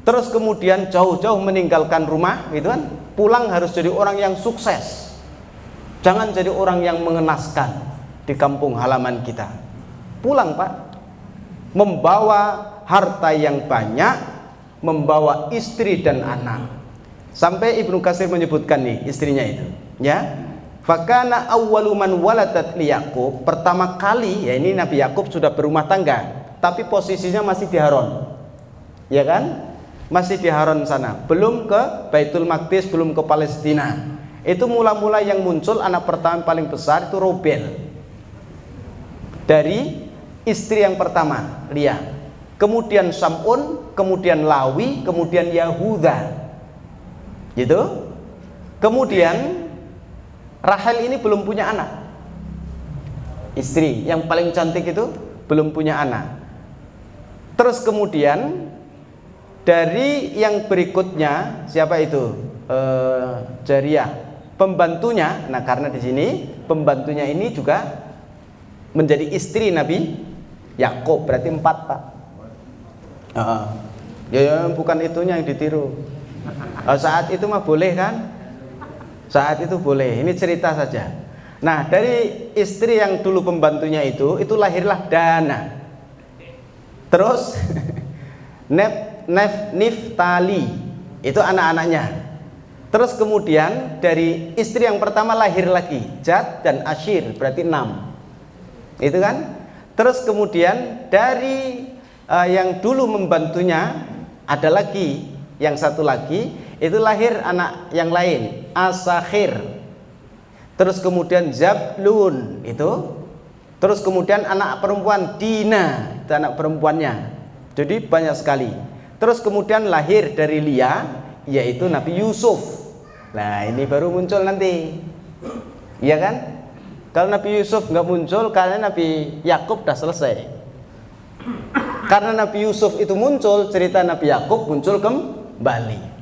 Terus kemudian jauh-jauh meninggalkan rumah, gitu kan? Pulang harus jadi orang yang sukses. Jangan jadi orang yang mengenaskan di kampung halaman kita. Pulang, Pak. Membawa harta yang banyak, membawa istri dan anak. Sampai Ibnu Katsir menyebutkan nih istrinya itu, ya. Fakana awwalu man waladat li Yakub, pertama kali, ya ini Nabi Yakub sudah berumah tangga, tapi posisinya masih di Haran. Ya kan? Masih di Haran sana, belum ke Baitul Maqdis, belum ke Palestina. Itu mula-mula yang muncul anak pertama paling besar itu Robel. Dari istri yang pertama, Lia. Kemudian Sam'un, kemudian Lawi, kemudian Yahuda. Gitu. Kemudian Rahel ini belum punya anak. Istri yang paling cantik itu belum punya anak. Terus kemudian dari yang berikutnya siapa itu? Jariyah, pembantunya. Nah, karena di sini pembantunya ini juga menjadi istri Nabi Yakub, berarti 4, Pak. Ya bukan itunya yang ditiru. Saat itu mah boleh kan? Saat itu boleh. Ini cerita saja. Nah, dari istri yang dulu pembantunya itu lahirlah Dana. Terus Niftali, itu anak-anaknya. Terus kemudian dari istri yang pertama lahir lagi Jad dan Ashir, berarti 6. Itu kan? Terus kemudian dari yang dulu membantunya ada lagi, yang satu lagi itu lahir anak yang lain, Asakhir. Terus kemudian Zablun itu. Terus kemudian anak perempuan Dina, itu anak perempuannya. Jadi banyak sekali. Terus kemudian lahir dari Lia, yaitu Nabi Yusuf. Nah, ini baru muncul nanti. Iya kan? Kalau Nabi Yusuf nggak muncul, karena Nabi Yakub udah selesai. Karena Nabi Yusuf itu muncul, cerita Nabi Yakub muncul kembali.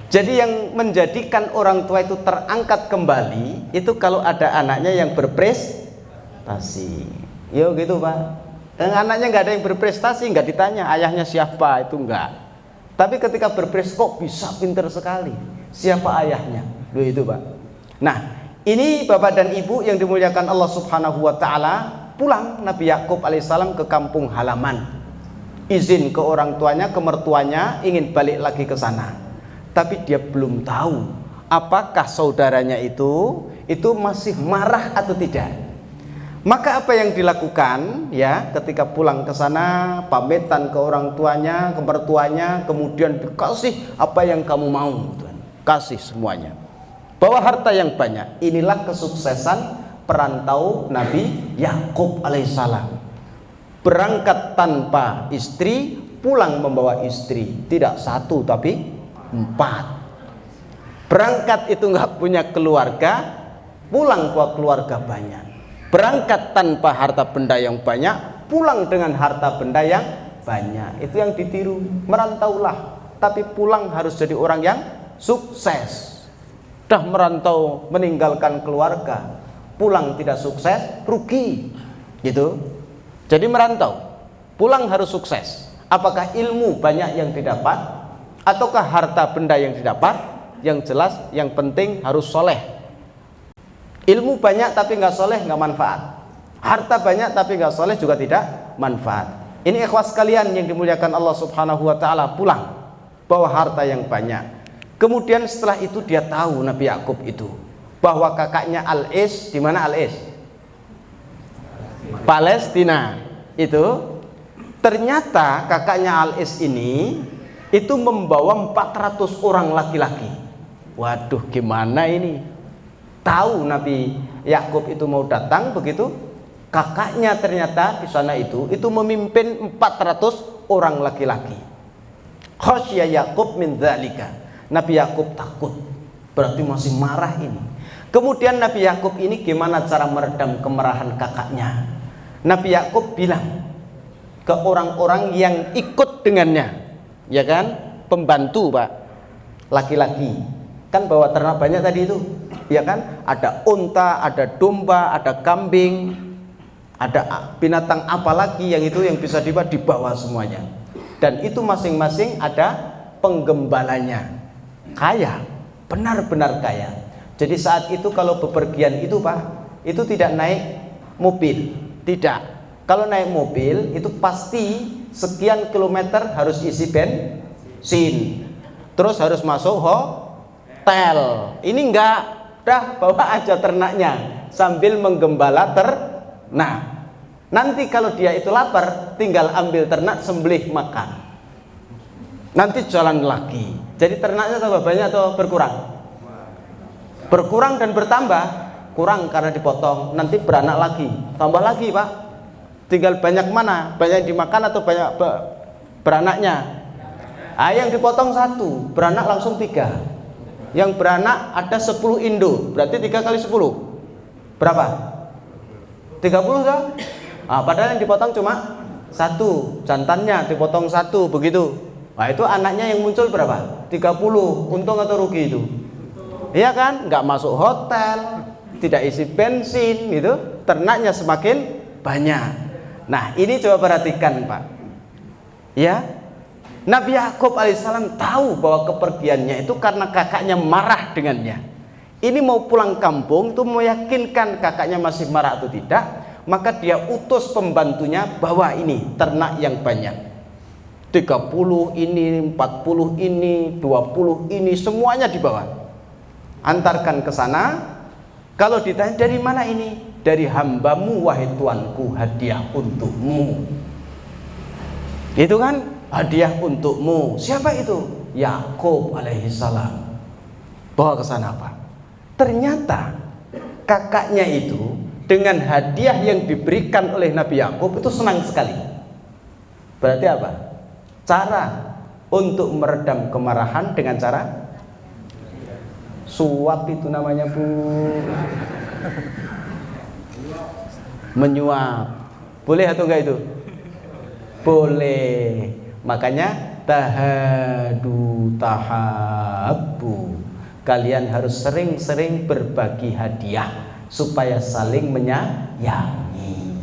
Jadi yang menjadikan orang tua itu terangkat kembali itu kalau ada anaknya yang berprestasi. Yo gitu, Pak. Anaknya nggak ada yang berprestasi, nggak ditanya ayahnya siapa, itu enggak. Tapi ketika berprestasi kok bisa pintar sekali, siapa ayahnya? Loh itu, Pak. Nah, ini Bapak dan Ibu yang dimuliakan Allah Subhanahu wa taala. Pulang Nabi Yakub alaihissalam ke kampung halaman, izin ke orang tuanya, ke mertuanya, ingin balik lagi ke sana. Tapi dia belum tahu apakah saudaranya itu masih marah atau tidak. Maka apa yang dilakukan ya ketika pulang ke sana, pamitan ke orang tuanya, ke mertuanya, kemudian dikasih apa yang kamu mau, Tuhan. Kasih semuanya. bawa harta yang banyak. Inilah kesuksesan perantau Nabi Yakub alaihissalam. Berangkat tanpa istri, pulang membawa istri. Tidak satu tapi 4. Berangkat itu nggak punya keluarga, pulang bawa keluarga banyak. Berangkat tanpa harta benda yang banyak, pulang dengan harta benda yang banyak. Itu yang ditiru. Merantaulah, tapi pulang harus jadi orang yang sukses. Dah merantau meninggalkan keluarga, pulang tidak sukses, rugi. Gitu. Jadi merantau, pulang harus sukses. Apakah ilmu banyak yang didapat, ataukah harta benda yang didapat? Yang jelas, yang penting harus soleh. Ilmu banyak tapi nggak soleh, nggak manfaat. Harta banyak tapi nggak soleh juga tidak manfaat. Ini ikhwas sekalian yang dimuliakan Allah Subhanahu Wa Taala, pulang bawa harta yang banyak. Kemudian setelah itu dia tahu, Nabi Yakub itu, bahwa kakaknya Al-Is, di mana Al-Is? Palestina. Itu ternyata kakaknya Al-Is ini itu membawa 400 orang laki-laki. Waduh, gimana ini? Tahu Nabi Yakub itu mau datang, begitu kakaknya ternyata di sana itu memimpin 400 orang laki-laki. Khasya Yakub min dzalika. Nabi Yakub takut, berarti masih marah ini. Kemudian Nabi Yakub ini gimana cara meredam kemarahan kakaknya? Nabi Yakub bilang ke orang-orang yang ikut dengannya, ya kan, pembantu Pak, laki-laki, kan bawa ternak banyak tadi itu, ya kan, ada unta, ada domba, ada kambing, ada binatang apa lagi yang itu yang bisa dibawa semuanya, dan itu masing-masing ada penggembalanya, kaya, benar-benar kaya. Jadi saat itu kalau bepergian itu Pak, itu tidak naik mobil, tidak. Kalau naik mobil itu pasti sekian kilometer harus isi bensin, terus harus masuk hotel. Ini enggak, dah bawa aja ternaknya sambil menggembala ternak. Nanti kalau dia itu lapar, tinggal ambil ternak, sembelih, makan. Nanti jalan lagi. Jadi ternaknya tambah banyak atau berkurang? Berkurang dan bertambah. Kurang karena dipotong, nanti beranak lagi, tambah lagi Pak. Tinggal banyak mana? Banyak dimakan atau banyak beranaknya? Yang dipotong 1, beranak langsung 3. Yang beranak ada 10 induk, berarti 3 kali 10 berapa? 30 kan? Padahal yang dipotong cuma 1, jantannya dipotong 1, begitu. Nah itu anaknya yang muncul berapa? 30. Untung atau rugi itu? Iya kan? Nggak masuk hotel, tidak isi bensin, gitu. Ternaknya semakin banyak. Nah ini coba perhatikan Pak, ya, Nabi Yakub alaihissalam tahu bahwa kepergiannya itu karena kakaknya marah dengannya. Ini mau pulang kampung tuh meyakinkan kakaknya masih marah atau tidak, maka dia utus pembantunya bawa ini ternak yang banyak, 30 ini, 40 ini, 20 ini, semuanya dibawa, antarkan ke sana. Kalau ditanya dari mana ini? Dari hambamu wahai tuanku, hadiah untukmu. Itu kan hadiah untukmu. Siapa itu? Yakub alaihissalam. Bawa ke sana Pak. Ternyata kakaknya itu dengan hadiah yang diberikan oleh Nabi Yakub itu senang sekali. Berarti apa? Cara untuk meredam kemarahan dengan cara suap, itu namanya Bu. Menyuap. Boleh atau enggak itu? Boleh. Makanya tahadu tahabbu. Kalian harus sering-sering berbagi hadiah supaya saling menyayangi.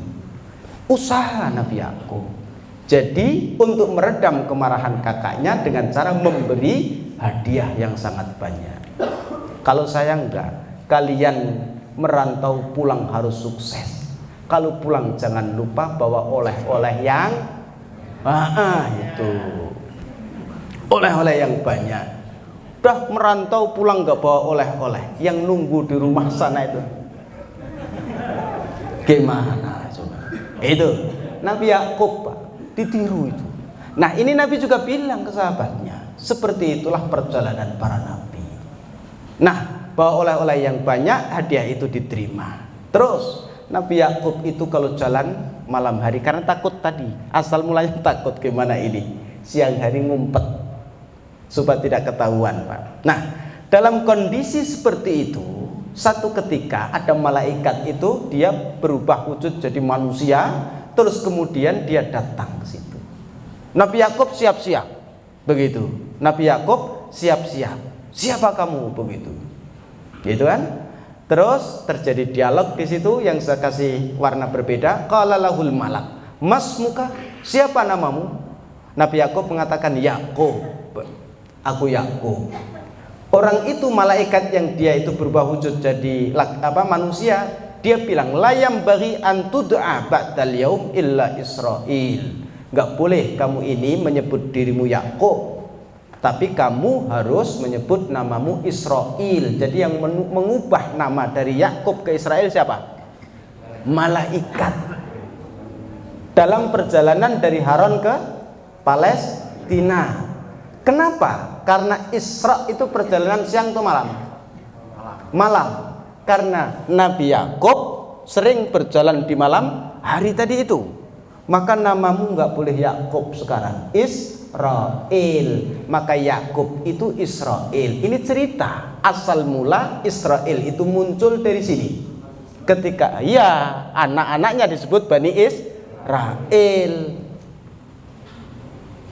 Usaha Nabi Yakub. Jadi untuk meredam kemarahan kakaknya dengan cara memberi hadiah yang sangat banyak. Kalau saya enggak, kalian merantau pulang harus sukses. Kalau pulang jangan lupa bawa oleh-oleh yang itu, oleh-oleh yang banyak. Udah merantau pulang nggak bawa oleh-oleh, yang nunggu di rumah sana itu gimana coba? Itu Nabi Yakub Pak, ditiru itu. Nah ini Nabi juga bilang ke sahabatnya, seperti itulah perjalanan para nabi. Nah bawa oleh-oleh yang banyak, hadiah itu diterima. Terus Nabi Yakub itu kalau jalan malam hari karena takut tadi, asal mulanya takut gimana ini, siang hari ngumpet supaya tidak ketahuan, Pak. Nah, dalam kondisi seperti itu, satu ketika ada malaikat itu dia berubah wujud jadi manusia, terus kemudian dia datang ke situ. Nabi Yakub siap-siap, begitu. Nabi Yakub siap-siap. Siapa kamu, begitu? Gitu kan? Terus terjadi dialog di situ yang saya kasih warna berbeda. Qala lahul malak, mas muka, siapa namamu? Nabi Yakub mengatakan Yakub, aku Yakub. Orang itu malaikat yang dia itu berubah wujud jadi manusia, dia bilang layam bagi antud'a ba'dal yaum illa Israil. Enggak boleh kamu ini menyebut dirimu Yakub, tapi kamu harus menyebut namamu Israil. Jadi yang mengubah nama dari Yakub ke Israel siapa? Malaikat. Dalam perjalanan dari Haran ke Palestina. Kenapa? Karena Isra itu perjalanan siang atau malam? Malam. Karena Nabi Yakub sering berjalan di malam hari tadi itu. Maka namamu nggak boleh Yakub sekarang, Israel. Maka Yakub itu Israel. Ini cerita asal mula Israel itu muncul dari sini. Ketika ya anak-anaknya disebut Bani Israel.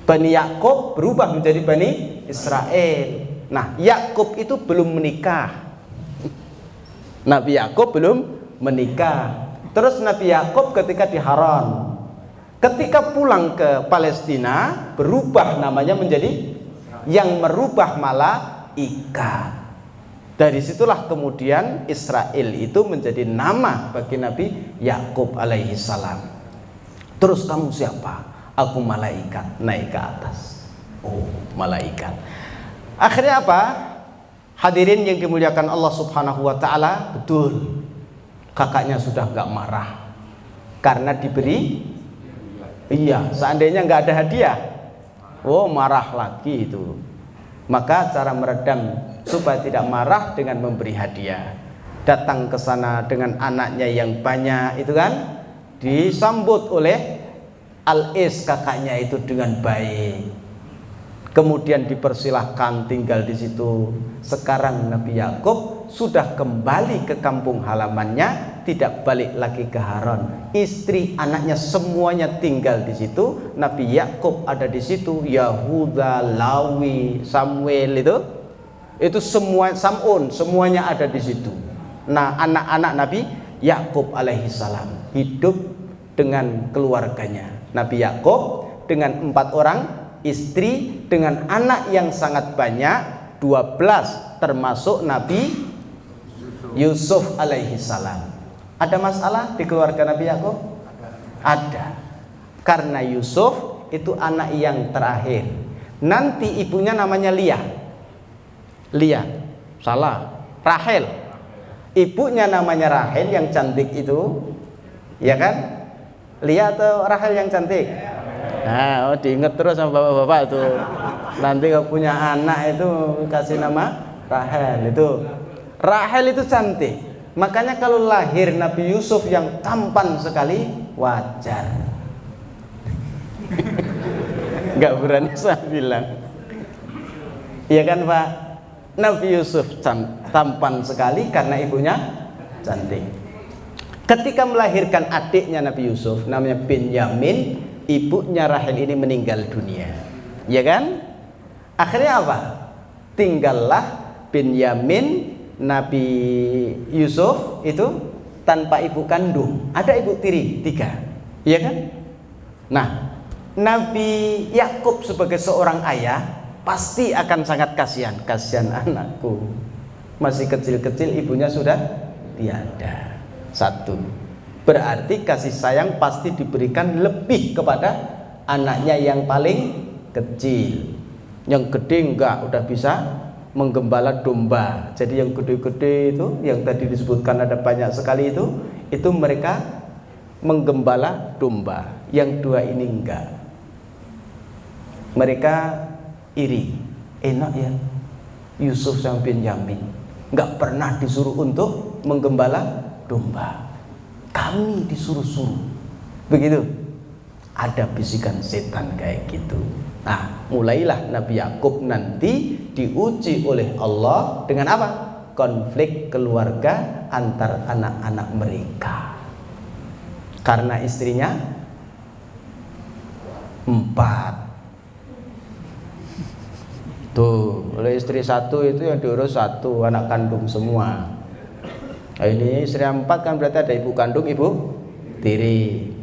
Bani Yakub berubah menjadi Bani Israel. Nah, Yakub itu belum menikah. Nabi Yakub belum menikah. Terus Nabi Yakub ketika di Haran, ketika pulang ke Palestina, berubah namanya menjadi yang merubah malaikat. Dari situlah kemudian Israel itu menjadi nama bagi Nabi Yakub alaihi salam. Terus kamu siapa? Aku malaikat, naik ke atas. Oh, malaikat. Akhirnya apa? Hadirin yang dimuliakan Allah subhanahu wa ta'ala, betul, kakaknya sudah gak marah karena diberi. Iya, seandainya nggak ada hadiah, oh marah lagi itu. Maka cara meredam supaya tidak marah dengan memberi hadiah. Datang ke sana dengan anaknya yang banyak itu kan, disambut oleh Al-Is kakaknya itu dengan baik. Kemudian dipersilahkan tinggal di situ. Sekarang Nabi Yakub sudah kembali ke kampung halamannya, tidak balik lagi ke Haran. Istri, anaknya semuanya tinggal di situ. Nabi Yakub ada di situ. Yahuda, Lawi, Samuel itu semua, Samun, semuanya ada di situ. Nah, anak-anak Nabi Yakub alaihi salam hidup dengan keluarganya. Nabi Yakub dengan 4 orang istri, dengan anak yang sangat banyak, 12 termasuk Nabi Yusuf alaihi salam. Ada masalah di keluarga Nabi Yakub? Ada. Karena Yusuf itu anak yang terakhir. Nanti ibunya namanya Lia. Salah. Rahel. Ibunya namanya Rahel yang cantik itu. Ya kan? Lia atau Rahel yang cantik? Nah, diingat terus sama bapak-bapak tuh. Nanti kalau punya anak itu kasih nama Rahel itu. Rahel itu cantik. Makanya kalau lahir Nabi Yusuf yang tampan sekali, wajar. Gak berani saya bilang. Iya kan Pak? Nabi Yusuf tampan sekali karena ibunya cantik. Ketika melahirkan adiknya Nabi Yusuf, namanya Binyamin, ibunya Rahel ini meninggal dunia. Ya kan? Akhirnya apa? Tinggallah Binyamin, Nabi Yusuf itu tanpa ibu kandung. Ada ibu tiri 3. Ya kan? Nah, Nabi Yakub sebagai seorang ayah pasti akan sangat kasihan. Kasihan anakku, masih kecil-kecil ibunya sudah tiada. 1. Berarti kasih sayang pasti diberikan lebih kepada anaknya yang paling kecil. Yang gede enggak, udah bisa menggembala domba. Jadi yang gede-gede itu, yang tadi disebutkan ada banyak sekali itu mereka menggembala domba. Yang 2 ini enggak. Mereka iri. Enak ya Yusuf sama Binyamin, nggak pernah disuruh untuk menggembala domba. Kami disuruh-suruh. Begitu. Ada bisikan setan kayak gitu. Nah, mulailah Nabi Yakub nanti diuji oleh Allah dengan apa? Konflik keluarga antar anak-anak mereka. Karena istrinya 4. Tuh, oleh istri 1 itu yang diurus 1, anak kandung semua. Nah, ini istri 4 kan berarti ada ibu kandung, ibu tiri.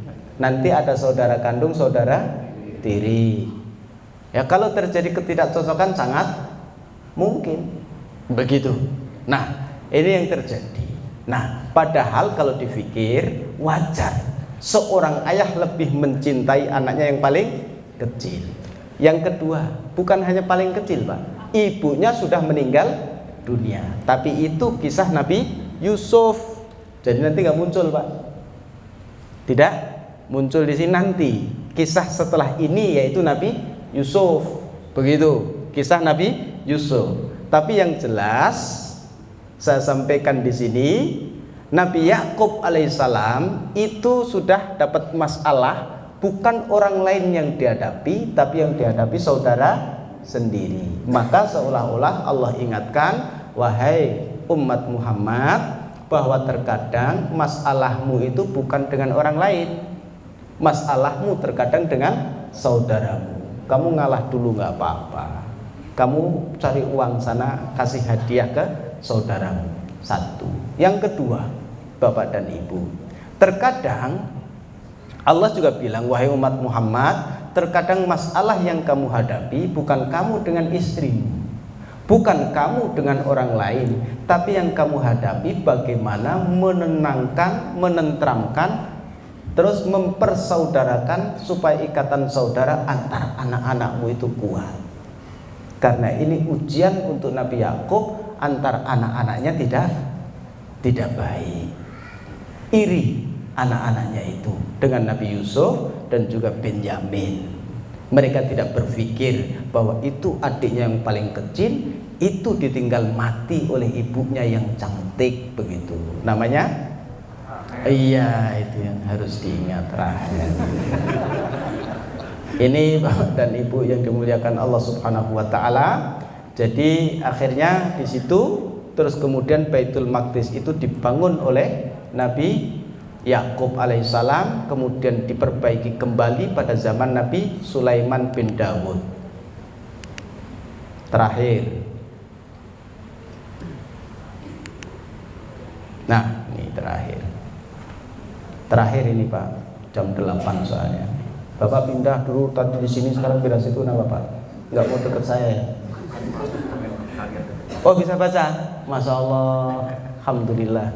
Nanti ada saudara kandung, saudara tiri. Ya, kalau terjadi ketidakcocokan sangat mungkin begitu. Nah, ini yang terjadi. Nah, padahal kalau dipikir wajar seorang ayah lebih mencintai anaknya yang paling kecil. Yang kedua, bukan hanya paling kecil, Pak. Ibunya sudah meninggal dunia. Tapi itu kisah Nabi Yusuf. Jadi nanti nggak muncul, Pak. Tidak muncul di sini nanti. Kisah setelah ini yaitu Nabi Yusuf. Begitu, kisah Nabi Yusuf. Tapi yang jelas saya sampaikan di sini, Nabi Yakub alaihissalam itu sudah dapat masalah, bukan orang lain yang dihadapi, tapi yang dihadapi saudara sendiri. Maka seolah-olah Allah ingatkan, wahai umat Muhammad, bahwa terkadang masalahmu itu bukan dengan orang lain, masalahmu terkadang dengan saudaramu. Kamu ngalah dulu nggak apa-apa, kamu cari uang sana, kasih hadiah ke saudaramu. 1. Yang kedua, Bapak dan Ibu, terkadang Allah juga bilang, wahai umat Muhammad, terkadang masalah yang kamu hadapi bukan kamu dengan istrimu, bukan kamu dengan orang lain, tapi yang kamu hadapi bagaimana menenangkan, menentramkan, terus mempersaudarakan supaya ikatan saudara antar anak-anakmu itu kuat. Karena ini ujian untuk Nabi Yakub, antar anak-anaknya tidak baik. Iri anak-anaknya itu dengan Nabi Yusuf dan juga Benyamin. Mereka tidak berpikir bahwa itu adiknya yang paling kecil, itu ditinggal mati oleh ibunya yang cantik begitu. Namanya? Iya, itu yang harus diingat, Rahman. Ini Bapak dan Ibu yang dimuliakan Allah Subhanahu wa taala. Jadi akhirnya di situ terus kemudian Baitul Maqdis itu dibangun oleh Nabi Yakub alaihissalam, kemudian diperbaiki kembali pada zaman Nabi Sulaiman bin Dawud. Terakhir. Nah, ini terakhir. Terakhir ini Pak, jam 8 soalnya. Bapak pindah dulu tadi di sini, sekarang pindah situ, nah Bapak nggak mau deket saya ya? Oh bisa baca, Masya Allah, Alhamdulillah.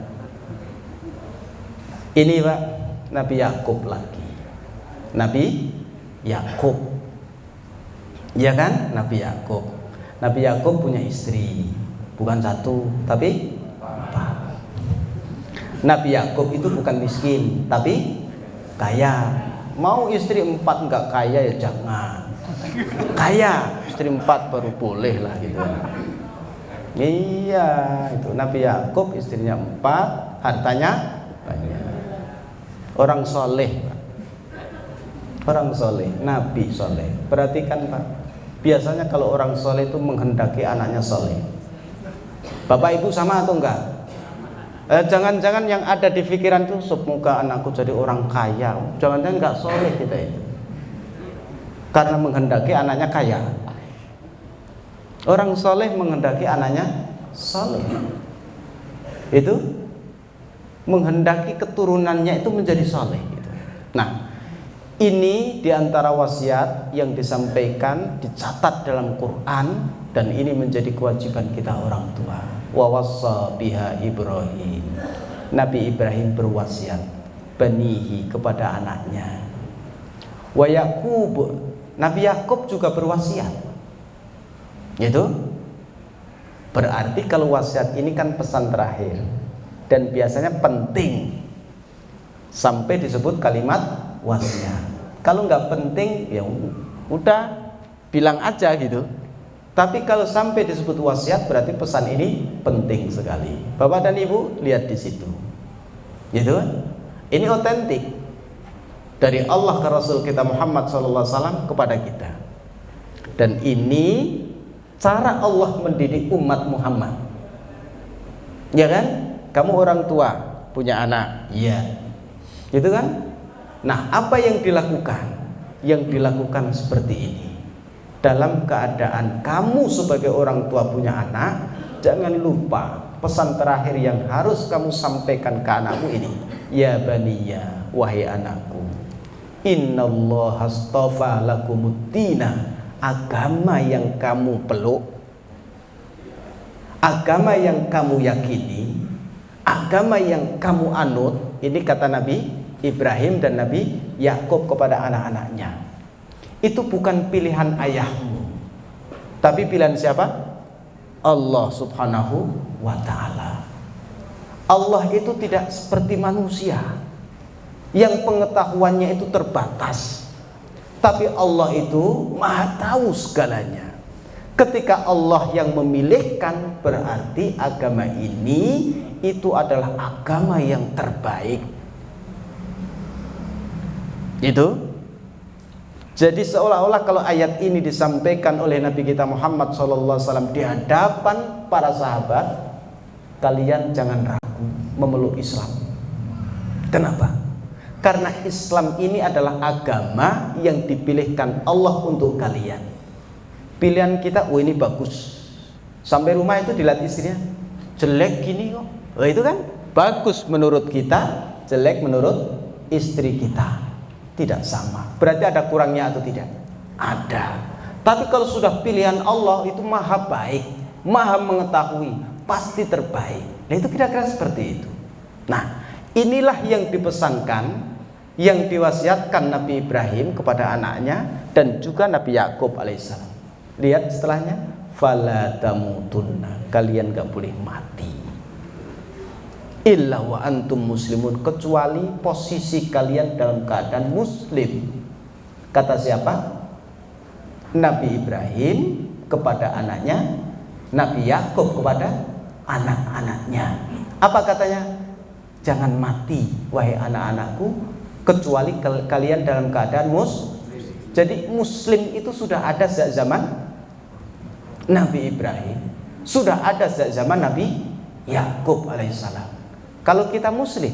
Ini Pak, Nabi Yakub lagi. Nabi Yakub, ya kan? Nabi Yakub. Nabi Yakub punya istri, bukan 1, tapi 4. Nabi Yakub itu bukan miskin, tapi kaya. Mau istri 4 enggak kaya ya jangan. Kaya, istri 4 baru boleh lah gitu. Iya, itu Nabi Yakub istrinya 4, hartanya banyak. Orang soleh, orang soleh, Nabi soleh. Perhatikan Pak, biasanya kalau orang soleh itu menghendaki anaknya soleh. Bapak Ibu sama atau enggak? Jangan-jangan yang ada di pikiran tuh, semoga anakku jadi orang kaya. Jangan-jangan enggak soleh kita itu, karena menghendaki anaknya kaya. Orang soleh menghendaki anaknya soleh, itu menghendaki keturunannya itu menjadi soleh gitu. Nah, ini diantara wasiat yang disampaikan, dicatat dalam Quran, dan ini menjadi kewajiban kita orang tua. Wa wassa biha Ibrahim, Nabi Ibrahim berwasiat banihi kepada anaknya. Wa Yakub, Nabi Yakub juga berwasiat. Gitu. Berarti kalau wasiat ini kan pesan terakhir dan biasanya penting sampai disebut kalimat wasiat. Kalau nggak penting ya udah bilang aja gitu. Tapi kalau sampai disebut wasiat berarti pesan ini penting sekali. Bapak dan Ibu lihat di situ. Gitu kan? Ini otentik dari Allah ke Rasul kita Muhammad SAW kepada kita. Dan ini cara Allah mendidik umat Muhammad. Ya kan? Kamu orang tua, punya anak. Iya. Gitu kan? Nah, apa yang dilakukan? Yang dilakukan seperti ini. Dalam keadaan kamu sebagai orang tua punya anak, jangan lupa pesan terakhir yang harus kamu sampaikan ke anakmu ini. Ya baniya, wahai anakku, innallaha astafa lakumuddina, agama yang kamu peluk, agama yang kamu yakini, agama yang kamu anut. Ini kata Nabi Ibrahim dan Nabi Yakub kepada anak-anaknya. Itu bukan pilihan ayahmu, tapi pilihan siapa? Allah Subhanahu wa ta'ala. Allah itu tidak seperti manusia yang pengetahuannya itu terbatas, tapi Allah itu maha tahu segalanya. Ketika Allah yang memilihkan, berarti agama ini itu adalah agama yang terbaik. Itu. Jadi seolah-olah kalau ayat ini disampaikan oleh Nabi kita Muhammad SAW di hadapan para sahabat, kalian jangan ragu memeluk Islam. Kenapa? Karena Islam ini adalah agama yang dipilihkan Allah untuk kalian. Pilihan kita, oh ini bagus. Sampai rumah itu dilihat istrinya, jelek gini kok. Oh itu kan bagus menurut kita, jelek menurut istri kita. Tidak sama. Berarti ada kurangnya atau tidak? Ada. Tapi kalau sudah pilihan Allah itu maha baik, maha mengetahui, pasti terbaik. Nah itu kira-kira seperti itu. Nah inilah yang dipesankan, yang diwasiatkan Nabi Ibrahim kepada anaknya dan juga Nabi Yakub alaihissalam. Lihat setelahnya, fala tamutunna, kalian gak boleh mati illa wa antum muslimun, kecuali posisi kalian dalam keadaan muslim. Kata siapa? Nabi Ibrahim kepada anaknya, Nabi Yakub kepada anak-anaknya. Apa katanya? Jangan mati wahai anak-anakku kecuali kalian dalam keadaan muslim. Jadi muslim itu sudah ada sejak zaman Nabi Ibrahim, sudah ada sejak zaman Nabi Yakub alaihissalam. Kalau kita muslim,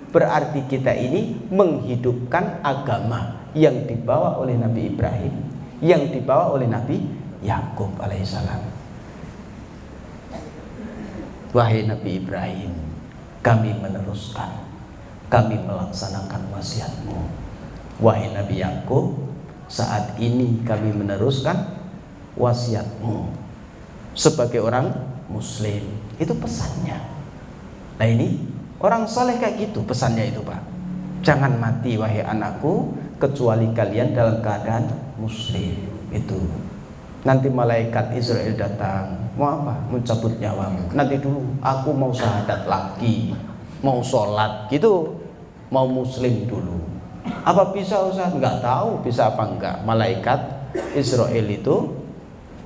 berarti kita ini menghidupkan agama yang dibawa oleh Nabi Ibrahim, yang dibawa oleh Nabi Yakub alaihissalam. Wahai Nabi Ibrahim, kami meneruskan, kami melaksanakan wasiatmu. Wahai Nabi Yakub, saat ini kami meneruskan wasiatmu sebagai orang muslim. Itu pesannya. Nah ini orang soleh kayak gitu pesannya itu Pak. Jangan mati wahai anakku kecuali kalian dalam keadaan muslim. Itu nanti malaikat Israel datang, mau apa? Mencabut nyawamu. Nanti dulu aku mau syahadat lagi, mau sholat gitu, mau muslim dulu. Apa bisa Ustaz? Enggak tahu bisa apa enggak. Malaikat Israel itu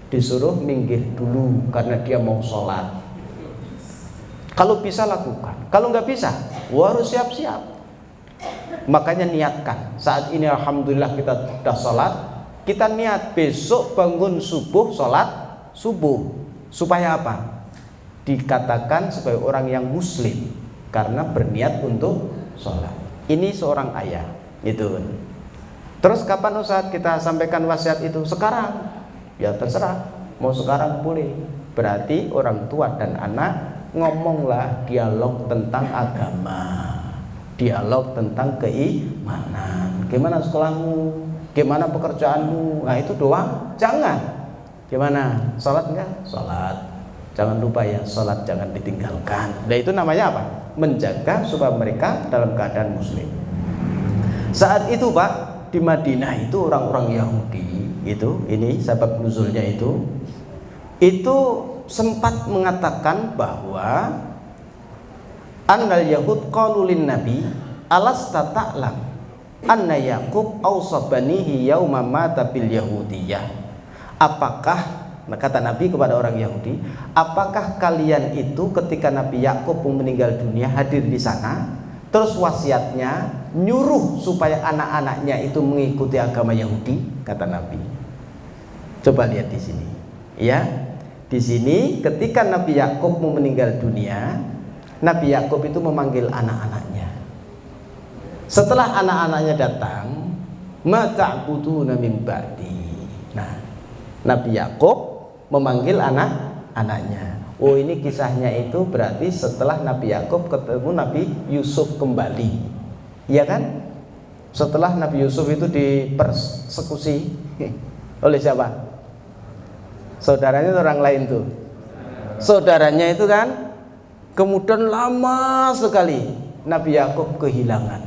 disuruh minggir dulu karena dia mau sholat. Kalau bisa lakukan, kalau nggak bisa, harus siap-siap. Makanya niatkan. Saat ini alhamdulillah kita sudah sholat, kita niat besok bangun subuh sholat subuh. Supaya apa? Dikatakan sebagai orang yang muslim karena berniat untuk sholat. Ini seorang ayah. Itu. Terus kapan Ustaz kita sampaikan wasiat itu? Sekarang. Ya terserah. Mau sekarang boleh. Berarti orang tua dan anak ngomonglah dialog tentang agama, dialog tentang keimanan. Gimana sekolahmu? Gimana pekerjaanmu? Nah itu doang. Jangan. Gimana? Sholat enggak? Sholat. Jangan lupa ya, sholat jangan ditinggalkan. Nah itu namanya apa? Menjaga supaya mereka dalam keadaan muslim. Saat itu Pak, di Madinah itu orang-orang Yahudi itu, ini sebab nuzulnya itu sempat mengatakan bahwa annal yahud qalu lin nabi alasta ta'lam anna Yaqub awsa banihi yauma mata bil yahudiyah. Apakah Nah, kata Nabi kepada orang Yahudi, apakah kalian itu ketika Nabi Yakub meninggal dunia hadir di sana, terus wasiatnya nyuruh supaya anak-anaknya itu mengikuti agama Yahudi? Kata Nabi. Coba lihat di sini, ya. Di sini ketika Nabi Yakub meninggal dunia, Nabi Yakub itu memanggil anak-anaknya. Setelah anak-anaknya datang, ma ta'buduna min ba'di. Nah, Nabi Yakub memanggil anak-anaknya. Oh, ini kisahnya itu berarti setelah Nabi Yakub ketemu Nabi Yusuf kembali, iya kan? Setelah Nabi Yusuf itu dipersekusi oleh siapa? Saudaranya atau orang lain tuh? Saudaranya itu kan. Kemudian lama sekali Nabi Yakub kehilangan,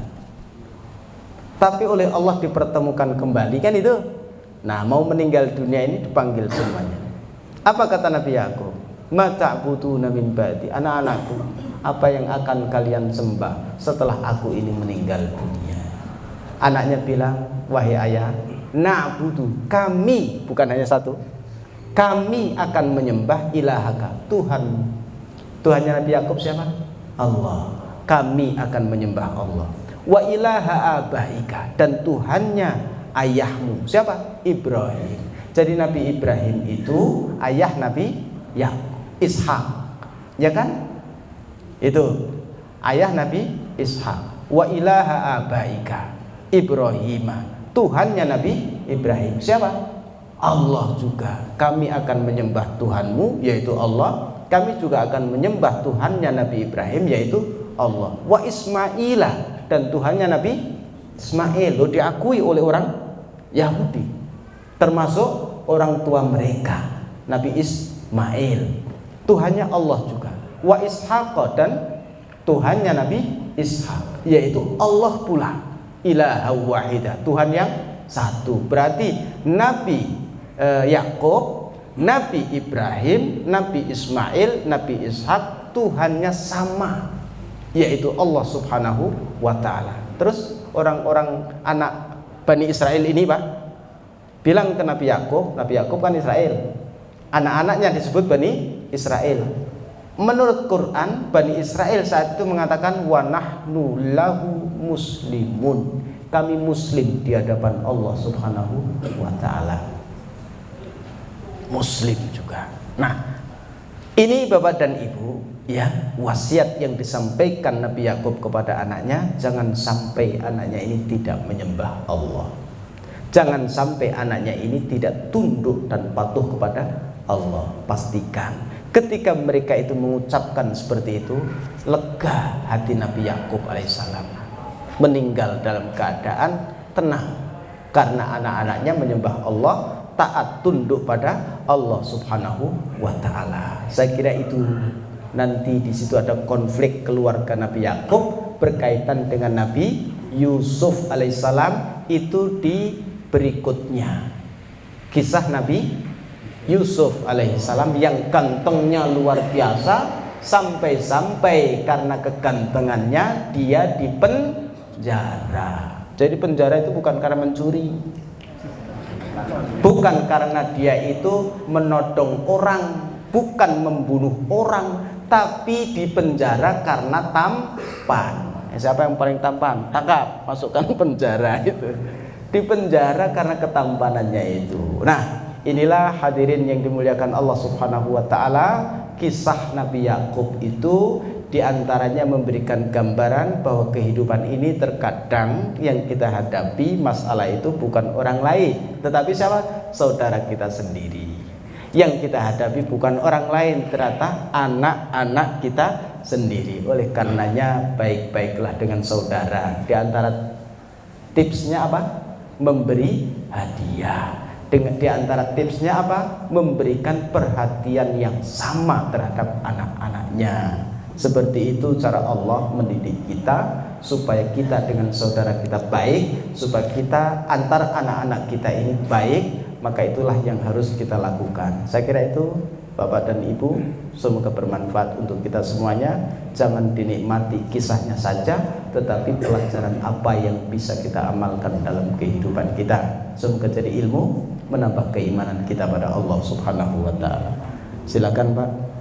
tapi oleh Allah dipertemukan kembali kan itu. Nah, mau meninggal dunia ini dipanggil semuanya. Apa kata Nabi Yakub? Ma ta'buduna min ba'di, anak-anakku, apa yang akan kalian sembah setelah aku ini meninggal dunia? Anaknya bilang, wahai ayah, na'budu, kami, bukan hanya satu, kami akan menyembah ilahaka, Tuhan. Tuhannya Nabi Yakub siapa? Allah. Kami akan menyembah Allah. Wa ilaha abaika, dan Tuhannya ayahmu siapa? Ibrahim. Jadi Nabi Ibrahim itu ayah Nabi Ishak, ya kan? Itu ayah Nabi Ishak. Wa ilaha abaika Ibrahim, Tuhannya Nabi Ibrahim siapa? Allah juga. Kami akan menyembah Tuhanmu yaitu Allah. Kami juga akan menyembah Tuhannya Nabi Ibrahim yaitu Allah. Wa Ismaila, dan Tuhannya Nabi Ismail lo diakui oleh orang Yahudi, termasuk orang tua mereka Nabi Ismail. Tuhannya Allah juga. Wa Ishaq, dan Tuhannya Nabi Ishaq yaitu Allah pula. Ilaha wahidah, Tuhan yang satu. Berarti Nabi Yakub, Nabi Ibrahim, Nabi Ismail, Nabi Ishak, Tuhannya sama, yaitu Allah Subhanahu wa ta'ala. Terus orang-orang anak Bani Israel ini Pak bilang ke Nabi Yakub kan Israel, anak-anaknya disebut Bani Israel. Menurut Quran, Bani Israel saat itu mengatakan wa nahnu lahu muslimun, kami muslim di hadapan Allah Subhanahu wa ta'ala. Muslim juga. Nah, ini Bapak dan Ibu, ya, wasiat yang disampaikan Nabi Yakub kepada anaknya, jangan sampai anaknya ini tidak menyembah Allah. Jangan sampai anaknya ini tidak tunduk dan patuh kepada Allah. Pastikan ketika mereka itu mengucapkan seperti itu, lega hati Nabi Yakub alaihissalam, meninggal dalam keadaan tenang karena anak-anaknya menyembah Allah, taat tunduk pada Allah Subhanahu wa ta'ala. Saya kira itu nanti di situ ada konflik keluarga Nabi Yakub berkaitan dengan Nabi Yusuf alaihissalam itu di berikutnya. Kisah Nabi Yusuf alaihissalam yang gantengnya luar biasa, sampai-sampai karena kegantengannya dia dipenjara. Jadi penjara itu bukan karena mencuri, bukan karena dia itu menodong orang, bukan membunuh orang, tapi dipenjara karena tampan. Siapa yang paling tampan? Tangkap, masukkan penjara itu. Dipenjara karena ketampanannya itu. Nah, inilah hadirin yang dimuliakan Allah Subhanahu wa ta'ala, kisah Nabi Yakub itu diantaranya memberikan gambaran bahwa kehidupan ini terkadang yang kita hadapi masalah itu bukan orang lain, tetapi siapa? Saudara kita sendiri. Yang kita hadapi bukan orang lain, ternyata anak-anak kita sendiri. Oleh karenanya baik-baiklah dengan saudara. Di antara tipsnya apa? Memberi hadiah. Di antara tipsnya apa? Memberikan perhatian yang sama terhadap anak-anaknya. Seperti itu cara Allah mendidik kita, supaya kita dengan saudara kita baik, supaya kita antar anak-anak kita ini baik. Maka itulah yang harus kita lakukan. Saya kira itu Bapak dan Ibu, semoga bermanfaat untuk kita semuanya. Jangan dinikmati kisahnya saja, tetapi pelajaran apa yang bisa kita amalkan dalam kehidupan kita. Semoga jadi ilmu, menambah keimanan kita pada Allah Subhanahu wa Ta'ala. Silakan Pak.